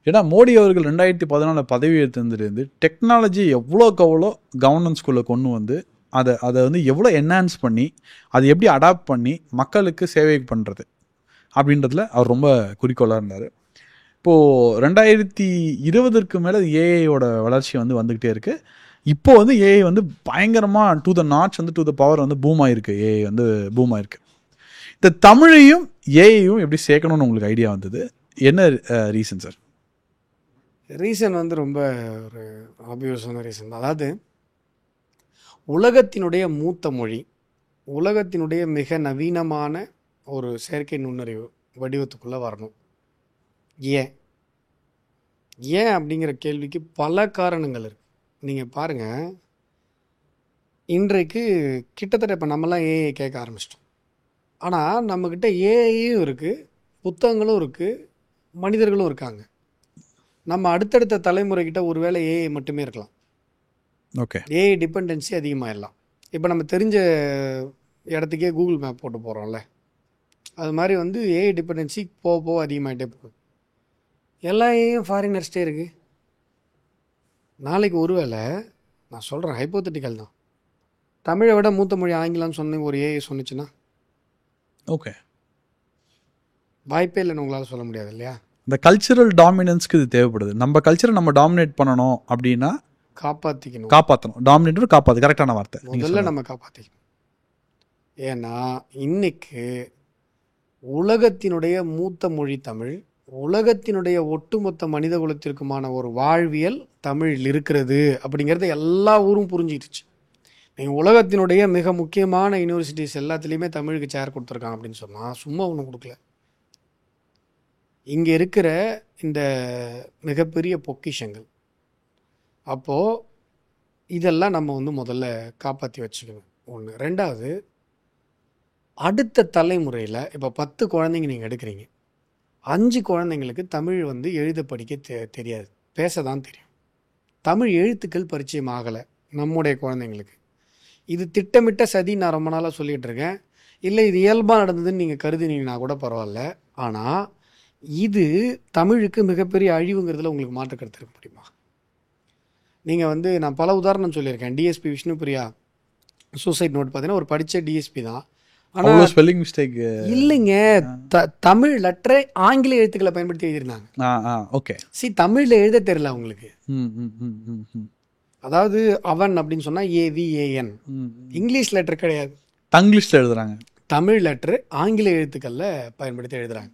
ஏன்னா மோடி அவர்கள் 2014 பதவி ஏற்றிருந்து டெக்னாலஜி எவ்வளோக்கு எவ்வளோ கவர்னன்ஸ்குள்ளே கொண்டு வந்து அதை வந்து எவ்வளோ என்ஹான்ஸ் பண்ணி அதை எப்படி அடாப்ட் பண்ணி மக்களுக்கு சேவை பண்ணுறது அப்படின்றதுல அவர் ரொம்ப குறிக்கோளாக இருந்தார். இப்போது 2020 மேலே ஏஐயோட வளர்ச்சி வந்து வந்துக்கிட்டே இருக்குது. இப்போ வந்து ஏஐ வந்து பயங்கரமாக டு த நாட்ச் வந்து டு த பவர் வந்து பூம் ஆகிருக்கு. ஏஐ வந்து பூம் ஆகிருக்கு. இந்த தமிழையும் ஏஐயும் எப்படி சேர்க்கணும்னு உங்களுக்கு ஐடியா வந்தது? என்ன ரீசன் சார்? ரீசன் வந்து ரொம்ப ஒரு ஆப்வியஸான ரீசன் தான். அதாவது உலகத்தினுடைய மூத்த மொழி, உலகத்தினுடைய மிக நவீனமான ஒரு செயற்கை நுண்ணறிவு வடிவத்துக்குள்ளே வரணும். ஏன் அப்படிங்கிற கேள்விக்கு பல காரணங்கள் இருக்குது. நீங்கள் பாருங்கள், இன்றைக்கு கிட்டத்தட்ட இப்போ நம்மலாம் ஏஐ கேட்க ஆரம்பிச்சிட்டோம். ஆனால் நம்மக்கிட்ட ஏஐயும் இருக்குது, புத்தகங்களும் இருக்குது, மனிதர்களும் இருக்காங்க. நம்ம அடுத்தடுத்த தலைமுறைக்கிட்ட ஒருவேளை ஏஐ மட்டுமே இருக்கலாம். ஓகே, ஏஐ டிபெண்டன்சி அதிகமாகிடலாம். இப்போ நம்ம தெரிஞ்ச இடத்துக்கே கூகுள் மேப் போட்டு போகிறோம்ல, அது மாதிரி வந்து ஏஐ டிபெண்டன்சி போக போக அதிகமாகிட்டே போகுது. எல்லா ஏஐயும் ஃபாரினர்ஸ்டே இருக்குது. நாளைக்கு ஒருவேளை, நான் சொல்கிறேன் ஹைப்போதெட்டிக்கல் தான், தமிழை விட மூத்த மொழி ஆங்கிலம்னு சொன்ன ஒரு ஏஐ சொன்னிச்சுன்னா, ஓகே, வாய்ப்பே இல்லைன்னு உங்களால் சொல்ல முடியாது இல்லையா? இந்த கல்ச்சரல் டாமினன்ஸ்க்கு இது தேவைப்படுது. நம்ம கல்ச்சரை நம்ம டாமினேட் பண்ணணும் அப்படின்னா காப்பாற்றணும். டாமினேட் காப்பாற்று கரெக்டான வார்த்தை. முதல்ல நம்ம காப்பாற்றிக்கணும். ஏன்னா இன்னைக்கு உலகத்தினுடைய மூத்த மொழி தமிழ், உலகத்தினுடைய ஒட்டுமொத்த மனித குலத்திற்குமான ஒரு வாழ்வியல் தமிழில் இருக்கிறது அப்படிங்கிறத எல்லா ஊரும் புரிஞ்சிக்கிடுச்சு. நீங்கள் உலகத்தினுடைய மிக முக்கியமான யூனிவர்சிட்டிஸ் எல்லாத்துலேயுமே தமிழுக்கு சேர் கொடுத்துருக்காங்க அப்படின்னு சொன்னால் சும்மா ஒன்றும் கொடுக்கல. இங்கே இருக்கிற இந்த மிகப்பெரிய பொக்கிஷங்கள். அப்போது இதெல்லாம் நம்ம வந்து முதல்ல காப்பாற்றி வச்சுக்கணும். ஒன்று. ரெண்டாவது, அடுத்த தலைமுறையில் இப்போ 10 குழந்தைங்க நீங்கள் எடுக்கிறீங்க, 5 குழந்தைங்களுக்கு தமிழ் வந்து எழுத படிக்க தெரியாது, பேச தான் தெரியும். தமிழ் எழுத்துக்கள் பரிச்சயம் ஆகலை நம்முடைய குழந்தைங்களுக்கு. இது திட்டமிட்ட சதி, நான் ரொம்ப நாளாக சொல்லிகிட்டு இருக்கேன். இல்லை இது இயல்பாக நடந்ததுன்னு நீங்கள் கருதினீங்கன்னா கூட பரவாயில்ல. ஆனால் இது தமிழுக்கு மிகப்பெரிய அழிவுங்கிறதுல உங்களுக்கு மாற்று கருத்து இருக்க முடியுமா? நீங்கள் வந்து நான் பல உதாரணம் சொல்லியிருக்கேன். டிஎஸ்பி விஷ்ணுபிரியா சூசைட் நோட் பார்த்தீங்கன்னா ஒரு படித்த டிஎஸ்பி தான். ஆனால் ஸ்பெல்லிங் மிஸ்டேக் இல்லைங்க, தமிழ் லெட்டரை ஆங்கில எழுத்துக்களை பயன்படுத்தி எழுதியிருந்தாங்க. ஓகே, தமிழில் எழுத தெரியல அவங்களுக்கு. அதாவது அவன் அப்படின்னு சொன்னால் AVAN, இங்கிலீஷ் லெட்டர் கிடையாது, தங்கிலீஷில் எழுதுறாங்க. தமிழ் லெட்டர் ஆங்கில எழுத்துக்களில் பயன்படுத்தி எழுதுறாங்க.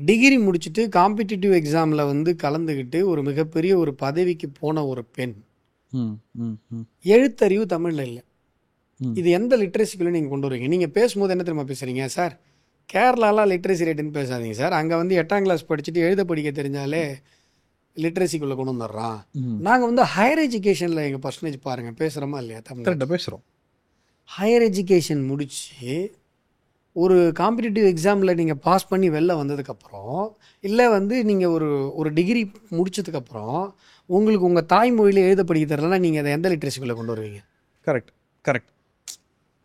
டிகிரி முடிச்சுட்டு காம்படிட்டிவ் எக்ஸாமில் வந்து கலந்துக்கிட்டு ஒரு மிகப்பெரிய ஒரு பதவிக்கு போன ஒரு பெண், எழுத்தறிவு தமிழில் இல்லை. இது எந்த லிட்ரஸிக்குள்ளே நீங்கள் கொண்டு வருவீங்க? நீங்கள் பேசும்போது என்ன தெரியுமா பேசுகிறீங்க? சார் கேரளாலாம் லிட்ரஸி ரேட்டுன்னு பேசாதீங்க சார், அங்கே வந்து 8ஆம் கிளாஸ் படிச்சுட்டு எழுத படிக்க தெரிஞ்சாலே லிட்ரஸிக்குள்ளே கொண்டு வந்துடுறான். நாங்கள் வந்து ஹையர் எஜுகேஷனில் எங்கள் பர்சன்டேஜ் பாருங்கள், பேசுகிறோமா இல்லையா? தமிழ் பேசுகிறோம். ஹையர் எஜுகேஷன் முடித்து ஒரு காம்படிட்டிவ் எக்ஸாமில் நீங்கள் பாஸ் பண்ணி வெளில வந்ததுக்கப்புறம், இல்லை வந்து நீங்கள் ஒரு டிகிரி முடிச்சதுக்கப்புறம் உங்களுக்கு உங்கள் தாய்மொழியில் எழுத படிக்க தரலன்னா நீங்கள் அதை எந்த லிட்ரஸிக்குள்ளே கொண்டு வருவீங்க? Correct correct.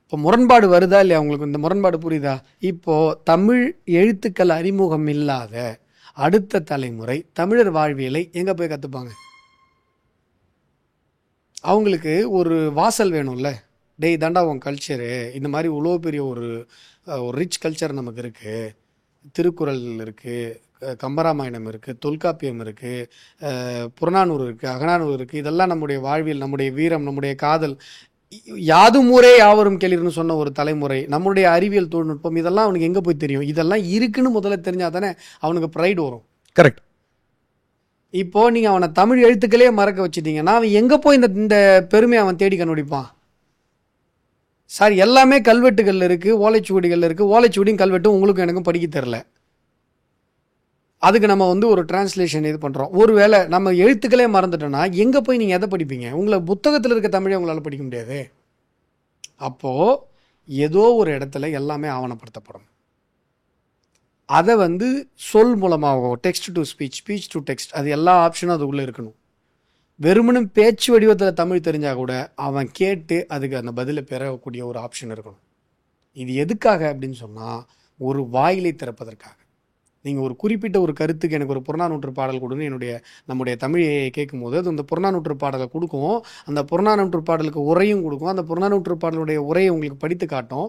இப்போ முரண்பாடு வருதா இல்லையா உங்களுக்கு? இந்த முரண்பாடு புரியுதா? இப்போது தமிழ் எழுத்துக்கள் அறிமுகம் இல்லாத அடுத்த தலைமுறை தமிழர் வாழ்வியலை எங்கே போய் கற்றுப்பாங்க? அவங்களுக்கு ஒரு வாசல் வேணும்ல. டேய் தாண்டா உன் கல்ச்சரு, இந்த மாதிரி இவ்வளோ பெரிய ஒரு ரிச் கல்ச்சர் நமக்கு இருக்குது. திருக்குறள் இருக்குது, கம்பராமாயணம் இருக்குது, தொல்காப்பியம் இருக்குது, புறநானூறு இருக்குது, அகநானூறு இருக்குது. இதெல்லாம் நம்முடைய வாழ்வியல், நம்முடைய வீரம், நம்முடைய காதல், யாதும் ஊரே யாவரும் கேளிர்னு சொன்ன ஒரு தலைமுறை, நம்முடைய அறிவியல் தொழில்நுட்பம், இதெல்லாம் அவனுக்கு எங்கே போய் தெரியும்? இதெல்லாம் இருக்குன்னு முதல்ல தெரிஞ்சால் தானே அவனுக்கு ப்ரைடு வரும். கரெக்ட். இப்போது நீங்கள் அவனை தமிழ் எழுத்துக்களே மறக்க வச்சுட்டீங்கன்னா அவன் எங்கே போய் இந்த பெருமையை அவன் தேடி கண்டுபிடிப்பான்? சார் எல்லாமே கல்வெட்டுகள் இருக்குது, ஓலைச்சுவடிகள் இருக்குது. ஓலைச்சுவடியும் கல்வெட்டும் உங்களுக்கும் எனக்கும் படிக்க தெரில. அதுக்கு நம்ம வந்து ஒரு டிரான்ஸ்லேஷன் இது பண்ணுறோம். ஒருவேளை நம்ம எழுத்துக்களே மறந்துட்டோன்னா எங்கே போய் நீங்கள் எதை படிப்பீங்க? உங்களை புத்தகத்தில் இருக்க தமிழை உங்களால் படிக்க முடியாது. அப்போது ஏதோ ஒரு இடத்துல எல்லாமே ஆவணப்படுத்தப்படும். அதை வந்து சொல் மூலமாகவோ, text to speech, speech to text, அது எல்லா ஆப்ஷனும் அது உள்ளே இருக்கணும். வெறுமனும் பேச்சு வடிவத்தில் தமிழ் தெரிஞ்சால் கூட அவன் கேட்டு அதுக்கு அந்த பதிலை பெறக்கூடிய ஒரு ஆப்ஷன் இருக்கணும். இது எதுக்காக அப்படின்னு சொன்னால் ஒரு வாயிலை திறப்பதற்காக. நீங்கள் ஒரு குறிப்பிட்ட ஒரு கருத்துக்கு எனக்கு ஒரு புறநானூற்று பாடல் கொடுன்னு நம்முடைய தமிழை கேட்கும் போது அது அந்த புறநானூற்று பாடலை கொடுக்கும். அந்த புறநானூற்று பாடலுக்கு உரையும் கொடுக்கும். அந்த புறநானூற்று பாடலுடைய உரையை உங்களுக்கு படித்து காட்டும்.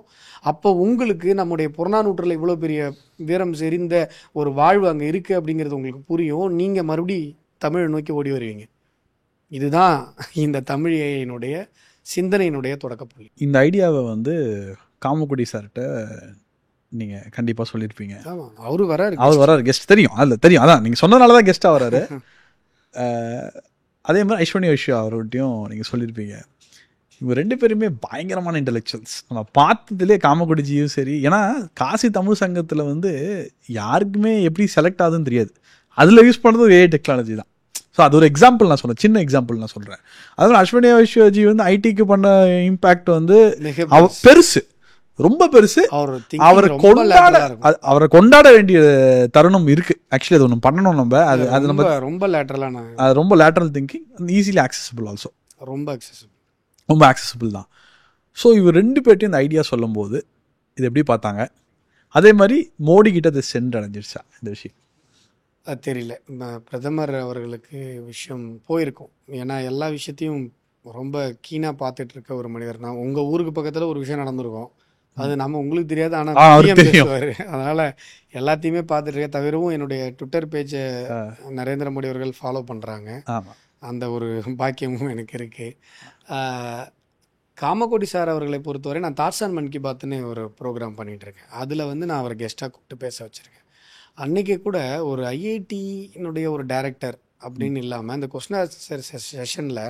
அப்போ உங்களுக்கு நம்முடைய புறநானூற்றில் இவ்வளோ பெரிய வீரம் செறிந்த ஒரு வாழ்வு அங்கே இருக்குது அப்படிங்கிறது உங்களுக்கு புரியும். நீங்கள் மறுபடி தமிழை நோக்கி ஓடி வருவீங்க. இதுதான் இந்த தமிழினுடைய சிந்தனையினுடைய தொடக்கப்புள்ளி. இந்த ஐடியாவை வந்து காமக்குடி சார்கிட்ட நீங்கள் கண்டிப்பாக சொல்லியிருப்பீங்க. ஆமாம், அவர் வராரு கெஸ்ட், தெரியும், அதில் தெரியும். அதான் நீங்கள் சொன்னதுனால தான் கெஸ்ட்டாக வராரு. அதே மாதிரி ஐஸ்வர்யா விஷயம் அவர்கிட்டையும் நீங்கள் சொல்லியிருப்பீங்க. இவங்க 2 பேருமே பயங்கரமான இன்டெலெக்சுவல்ஸ். நம்ம பார்த்ததுலேயே காமக்குடிஜியும் சரி, ஏன்னா காசி தமிழ் சங்கத்தில் வந்து யாருக்குமே எப்படி செலக்ட் ஆகுதுன்னு தெரியாது. அதில் யூஸ் பண்ணுறது ஏஐ டெக்னாலஜி தான். ஸோ அது ஒரு எக்ஸாம்பிள் நான் சொல்கிறேன், சின்ன எக்ஸாம்பிள் நான் சொல்கிறேன். அதுவும் ஐஸ்வர்யா விஸ்வஜி வந்து ஐடிக்கு பண்ண இம்பேக்ட் வந்து பெருசு, ரொம்ப பெருசு. அவரை கொண்டாட வேண்டிய தருணம் இருக்கு. ஆக்சுவலி அது ஒன்று பண்ணணும் நம்ம. அது நம்ம ரொம்ப லேட்டரலான, அது ரொம்ப lateral thinking, easily accessible also. ரொம்ப ஆக்சசிபிள் தான். ஸோ இவர் 2 பேர்ட்டையும் இந்த ஐடியா சொல்லும் போது இது எப்படி பார்த்தாங்க? அதே மாதிரி மோடி கிட்ட அது சென்றடைஞ்சிருச்சா இந்த விஷயம்? அது தெரியல. பிரதமர் அவர்களுக்கு விஷயம் போயிருக்கும். ஏன்னா எல்லா விஷயத்தையும் ரொம்ப கீனாக பார்த்துட்டு இருக்க ஒரு மனிதர். நான் உங்கள் ஊருக்கு பக்கத்தில் ஒரு விஷயம் நடந்திருக்கும், அது நம்ம உங்களுக்கு தெரியாது, ஆனால் பேசுவார். அதனால் எல்லாத்தையுமே பார்த்துட்டு இருக்க. தவிரவும் என்னுடைய ட்விட்டர் பேஜை நரேந்திர மோடி அவர்கள் ஃபாலோ பண்ணுறாங்க. அந்த ஒரு பாக்கியமும் எனக்கு இருக்குது. காமக்கோடி சார் அவர்களை பொறுத்தவரை நான் தாட்சான் மன் கி பாத்னு ஒரு ப்ரோக்ராம் பண்ணிகிட்ருக்கேன். அதில் வந்து நான் அவரை கெஸ்ட்டாக கூப்பிட்டு பேச வச்சுருக்கேன். அன்றைக்கி கூட ஒரு ஐஐடியினுடைய ஒரு டைரக்டர் அப்படின்னு இல்லாமல் அந்த கொஸ்டின் ஆன்சர் செஷனில்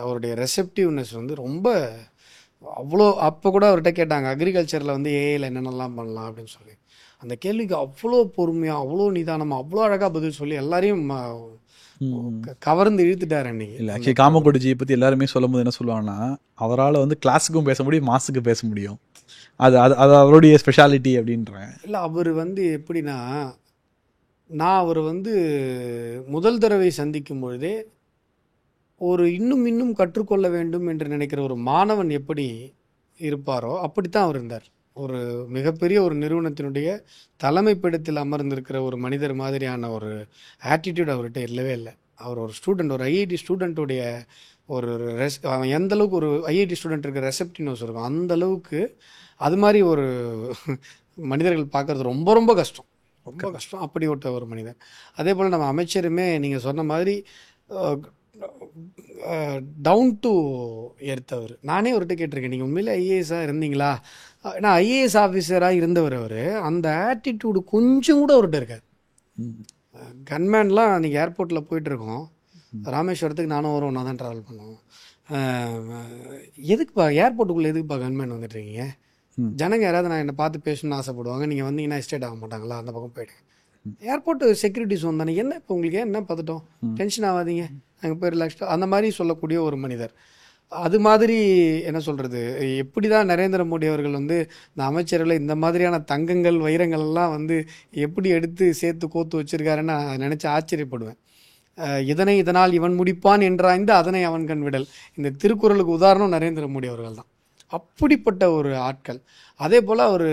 அவருடைய ரெசெப்டிவ்னஸ் வந்து ரொம்ப அவ்வளோ. அப்போ கூட அவர்கிட்ட கேட்டாங்க அக்ரிகல்ச்சரில் வந்து ஏஐயில் என்னென்னலாம் பண்ணலாம் அப்படின்னு சொல்லி. அந்த கேள்விக்கு அவ்வளோ பொறுமையாக, அவ்வளோ நிதானமாக, அவ்வளோ அழகாக பதில் சொல்லி எல்லாரையும் கவர்ந்து இழுத்துட்டார் அன்னைக்கு. இல்லை ஆக்சுவலி காமக்கோடிஜியை பற்றி எல்லாருமே சொல்லும் போது என்ன சொல்லுவாங்கன்னா, அவரால் வந்து கிளாஸுக்கும் பேச முடியும், மாஸுக்கு பேச முடியும். அது அது அது அவருடைய ஸ்பெஷாலிட்டி அப்படின்றாங்க. இல்லை அவர் வந்து எப்படின்னா, நான் அவர் வந்து முதல் தடவை சந்திக்கும் பொழுதே ஒரு இன்னும் இன்னும் கற்றுக்கொள்ள வேண்டும் என்று நினைக்கிற ஒரு மாணவன் எப்படி இருப்பாரோ அப்படித்தான் அவர் இருந்தார். ஒரு மிகப்பெரிய ஒரு நிறுவனத்தினுடைய தலைமைப்பிடத்தில் அமர்ந்திருக்கிற ஒரு மனிதர் மாதிரியான ஒரு ஆட்டிடியூட் அவர்கிட்ட இல்லவே இல்லை. அவர் ஒரு ஸ்டூடெண்ட், ஒரு ஐஐடி ஸ்டூடெண்ட்டுடைய ஒரு அவன் எந்த அளவுக்கு ஒரு ஐஐடி ஸ்டூடெண்ட் இருக்க ரெசப்டினோஸ் இருக்கும் அந்த அளவுக்கு அது மாதிரி ஒரு மனிதர்கள் பார்க்கறது ரொம்ப ரொம்ப கஷ்டம், ரொம்ப கஷ்டம். அப்படிப்பட்ட ஒரு மனிதர். அதே போல் நம்ம அமைச்சருமே நீங்கள் சொன்ன மாதிரி டவுன் டு எர்த்தவர். நானே அவர்கிட்ட கேட்டிருக்கேன், நீங்கள் உண்மையிலே ஐஏஎஸ்ஸாக இருந்தீங்களா? ஏன்னா ஐஏஎஸ் ஆஃபீஸராக இருந்தவர் அவர். அந்த ஆட்டிடியூடு கொஞ்சம் கூட அவர்கிட்ட இருக்காது. கன்மேன்லாம் நீங்கள் ஏர்போர்ட்டில் போயிட்டுருக்கோம், ராமேஸ்வரத்துக்கு நானும் வரும், ஒன்றா தான் ட்ராவல் பண்ணுவோம். எதுக்குப்பா ஏர்போர்ட்டுக்குள்ளே எதுக்குப்பா கன்மேன் வந்துட்டுருக்கீங்க? ஜனங்க யாராவது நான் என்னை பார்த்து பேசணும்னு ஆசைப்படுவாங்க, நீங்கள் வந்தீங்கன்னா எஸ்டேட் ஆக மாட்டாங்களா? அந்த பக்கம் போய்ட்டு ஏர்போர்ட்டு செக்யூரிட்டி ஜோன் தானே, என்ன இப்போ உங்களுக்கு என்ன பார்த்துட்டோம், டென்ஷன் ஆகாதீங்க, அங்கே போய் ரிலாக்ஸ்டாக அந்த மாதிரி சொல்லக்கூடிய ஒரு மனிதர். அது மாதிரி என்ன சொல்கிறது, எப்படி தான் நரேந்திர மோடி அவர்கள் வந்து இந்த அமைச்சர்களை இந்த மாதிரியான தங்கங்கள் வைரங்கள் எல்லாம் வந்து எப்படி எடுத்து சேர்த்து கோத்து வச்சுருக்காருன்னு நான் நினச்சி ஆச்சரியப்படுவேன். இதனால் இவன் முடிப்பான் என்றாய்ந்து அதனை அவன் கண் விடல். இந்த திருக்குறளுக்கு உதாரணம் நரேந்திர மோடி அவர்கள் தான். அப்படிப்பட்ட ஒரு ஆட்கள். அதே போல் அவர்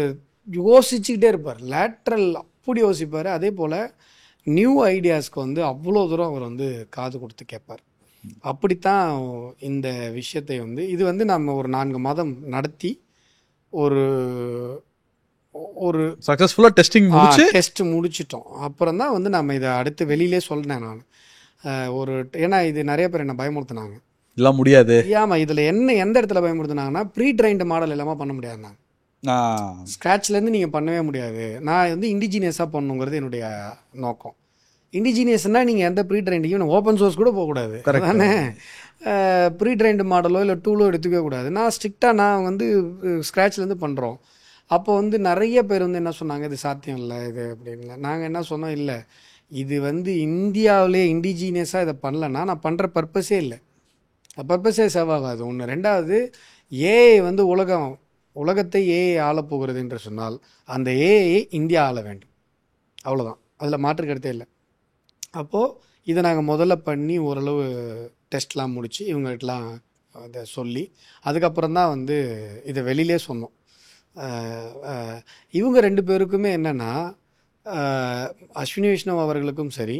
யோசிச்சுக்கிட்டே இருப்பார், லேட்ரல் அப்படி யோசிப்பார். அதே போல் நியூ ஐடியாஸ்க்கு வந்து அவ்வளோ தூரம் அவர் வந்து காது கொடுத்து கேட்பார். அப்படித்தான் இந்த விஷயத்தை வந்து இது வந்து நம்ம ஒரு 4 மாதம் நடத்தி ஒரு ஒரு சக்ஸஸ்ஃபுல்லாக டெஸ்ட் முடிச்சிட்டோம். அப்புறம் தான் வந்து நம்ம இதை அடுத்து வெளியிலே சொன்னேன் நான். ஏன்னா இது நிறைய பேர் என்ன பயமுறுத்தினாங்க, இதெல்லாம் முடியாது. ஆமாம், இதில் எந்த இடத்துல பயமுறுத்தினாங்கன்னா ப்ரீ ட்ரைன்டு மாடல் எல்லாமே பண்ண முடியாதுனாங்க. ஸ்க்ராட்ச்லேருந்து நீங்கள் பண்ணவே முடியாது. நான் வந்து இண்டிஜினியஸாக பண்ணணுங்கிறது என்னுடைய நோக்கம். இண்டிஜினியஸ்னால் நீங்கள் எந்த ப்ரீ ட்ரைண்டிங்கும் ஓப்பன் சோர்ஸ் கூட போகக்கூடாது, தானே? ப்ரீ ட்ரைன்டு மாடலோ இல்லை டூலோ எடுத்துக்கவே கூடாது. நான் வந்து ஸ்க்ராட்ச்லேருந்து பண்ணுறோம். அப்போ வந்து நிறைய பேர் வந்து என்ன சொன்னாங்க, இது சாத்தியம் இல்லை இது அப்படின்ல. நாங்கள் என்ன சொன்னோம், இல்லை இது வந்து இந்தியாவிலே இண்டிஜினியஸாக இதை பண்ணலன்னா நான் பண்ணுற பர்பஸே இல்லை, பர்பஸே செவாகாது. ஒன்று. ரெண்டாவது, ஏஐ வந்து உலகத்தை ஏஐ ஆளப்போகிறது என்று சொன்னால் அந்த ஏஐ இந்தியா ஆள வேண்டும், அவ்வளோதான், அதில் மாற்று கருத்தே இல்லை. அப்போது இதை நாங்கள் முதல்ல பண்ணி ஓரளவு டெஸ்ட்லாம் முடித்து இவங்ககிட்டலாம் அதை சொல்லி அதுக்கப்புறம் தான் வந்து இதை வெளியிலே சொன்னோம். இவங்க 2 பேருக்குமே என்னென்னா, அஸ்வினி வைஷ்ணவ் அவர்களுக்கும் சரி,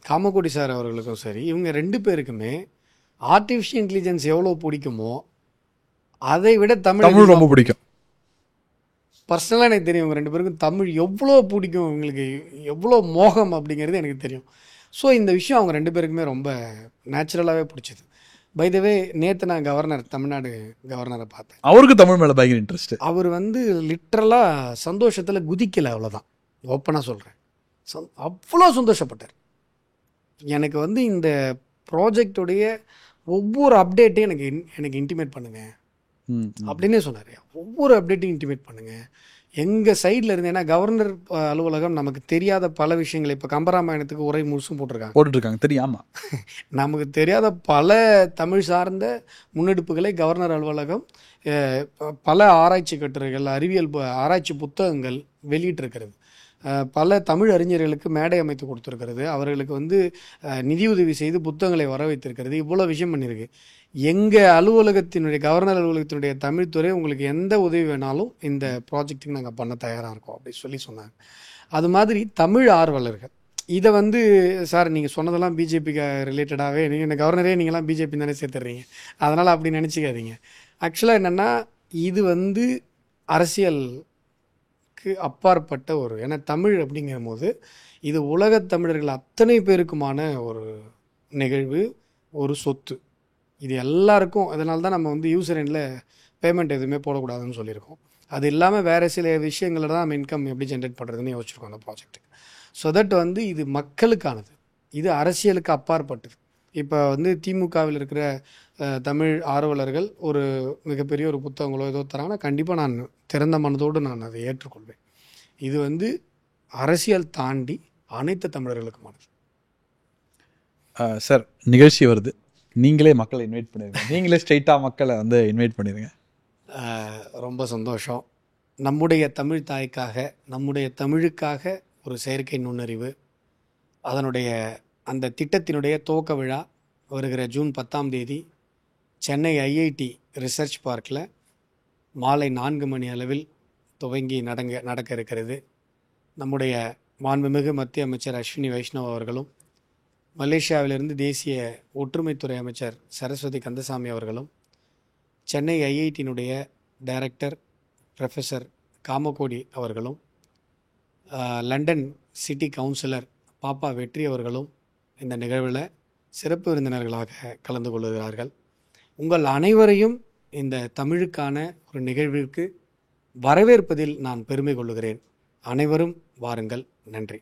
காமகோடி சார் அவர்களுக்கும் சரி, இவங்க 2 பேருக்குமே ஆர்டிஃபிஷியல் இன்டெலிஜென்ஸ் எவ்வளோ பிடிக்குமோ அதை விட தமிழ் ரொம்ப பிடிக்கும். பர்சனலாக எனக்கு தெரியும், இவங்க 2 பேருக்கும் தமிழ் எவ்வளோ பிடிக்கும், இவங்களுக்கு எவ்வளோ மோகம் அப்படிங்கிறது எனக்கு தெரியும். ஸோ இந்த விஷயம் அவங்க 2 பேருக்குமே ரொம்ப நேச்சுரலாகவே பிடிச்சிது. பை த வே, நேற்று நான் தமிழ்நாடு கவர்னரை பார்த்தேன். அவருக்கு தமிழ் மேலே பயங்கர இன்ட்ரெஸ்ட். அவர் வந்து லிட்ரலாக சந்தோஷத்தில் குதிக்கலை, அவ்வளோதான், ஓப்பனாக சொல்கிறேன். அவ்வளோ சந்தோஷப்பட்டார். எனக்கு வந்து இந்த ப்ராஜெக்டுடைய ஒவ்வொரு அப்டேட்டையும் எனக்கு இன்டிமேட் பண்ணுங்கள் அப்படின்னே சொன்னார். ஒவ்வொரு அப்டேட்டையும் இன்டிமேட் பண்ணுங்கள் எங்கள் சைடில் இருந்து. ஏன்னா கவர்னர் அலுவலகம் நமக்கு தெரியாத பல விஷயங்கள், இப்போ கம்பராமாயணத்துக்கு உரை முழுசும் போட்டிருக்காங்க தெரியாமல் நமக்கு தெரியாத பல தமிழ் சார்ந்த முன்னெடுப்புகளை கவர்னர் அலுவலகம் பல ஆராய்ச்சி கட்டுரைகள், அறிவியல் ஆராய்ச்சி புத்தகங்கள் வெளியிட்டிருக்கிறது. பல தமிழ் அறிஞர்களுக்கு மேடை அமைத்து கொடுத்துருக்கிறது. அவர்களுக்கு வந்து நிதியுதவி செய்து புத்தகங்களை வர வைத்திருக்கிறது. இவ்வளோ விஷயம் பண்ணியிருக்கு. எங்கள் அலுவலகத்தினுடைய கவர்னர் அலுவலகத்தினுடைய தமிழ்துறை உங்களுக்கு எந்த உதவி வேணாலும் இந்த ப்ராஜெக்ட்டுக்கு நாங்கள் பண்ண தயாராக இருக்கோம் அப்படின்னு சொன்னாங்க. அது மாதிரி தமிழ் ஆர்வலர்கள் இதை வந்து, சார் நீங்கள் சொன்னதெல்லாம் பிஜேபிக்கு ரிலேட்டடாகவே, நீங்கள் இந்த கவர்னரே நீங்களாம் பிஜேபி தானே சேர்த்துடுறீங்க, அதனால் அப்படி நினச்சிக்காதீங்க. ஆக்சுவலாக என்னென்னா, இது வந்து அரசியலுக்கு அப்பாற்பட்ட ஒரு, ஏன்னா தமிழ் அப்படிங்கிற போது இது உலகத் தமிழர்கள் அத்தனை பேருக்குமான ஒரு நிகழ்வு, ஒரு சொத்து. இது எல்லாருக்கும். அதனால தான் நம்ம வந்து யூசர் எண்டில் பேமெண்ட் எதுவுமே போடக்கூடாதுன்னு சொல்லியிருக்கோம். அது இல்லாமல் வேறு சில விஷயங்களில் தான் நம்ம இன்கம் எப்படி ஜென்ரேட் பண்ணுறதுன்னு யோசிச்சிருக்கோம் அந்த ப்ராஜெக்ட்டுக்கு. ஸோ தட் வந்து இது மக்களுக்கானது, இது அரசியலுக்கு அப்பாற்பட்டது. இப்போ வந்து திமுகவில் இருக்கிற தமிழ் ஆர்வலர்கள் ஒரு மிகப்பெரிய ஒரு புத்தகங்களோ ஏதோ தராங்கன்னா கண்டிப்பாக நான் திறந்த மனதோடு நான் அதை ஏற்றுக்கொள்வேன். இது வந்து அரசியல் தாண்டி அனைத்து தமிழர்களுக்குமானது. சார், நிகழ்ச்சி வருது, நீங்களே மக்களை இன்வைட் பண்ணிடுங்க. நீங்களே ஸ்ட்ரைட்டாக மக்களை வந்து இன்வைட் பண்ணிடுங்க. ரொம்ப சந்தோஷம். நம்முடைய தமிழ் தாய்க்காக, நம்முடைய தமிழுக்காக ஒரு செயற்கை நுண்ணறிவு, அதனுடைய அந்த திட்டத்தினுடைய துவக்க விழா வருகிற ஜூன் 10ஆம் தேதி சென்னை ஐஐடி ரிசர்ச் பார்க்கில் மாலை 4 மணி அளவில் துவங்கி நடக்க இருக்கிறது. நம்முடைய மாண்புமிகு மத்திய அமைச்சர் அஸ்வினி வைஷ்ணவ் அவர்களும், மலேசியாவிலிருந்து தேசிய ஒற்றுமைத்துறை அமைச்சர் சரஸ்வதி கந்தசாமி அவர்களும், சென்னை ஐஐடியினுடைய டைரக்டர் ப்ரொஃபஸர் காமகோடி அவர்களும், லண்டன் சிட்டி கவுன்சிலர் பாப்பா வெற்றி அவர்களும் இந்த நிகழ்வில் சிறப்பு விருந்தினர்களாக கலந்து கொள்கிறார்கள். உங்கள் அனைவரையும் இந்த தமிழுக்கான ஒரு நிகழ்விற்கு வரவேற்பதில் நான் பெருமை கொள்ளுகிறேன். அனைவரும் வாருங்கள். நன்றி.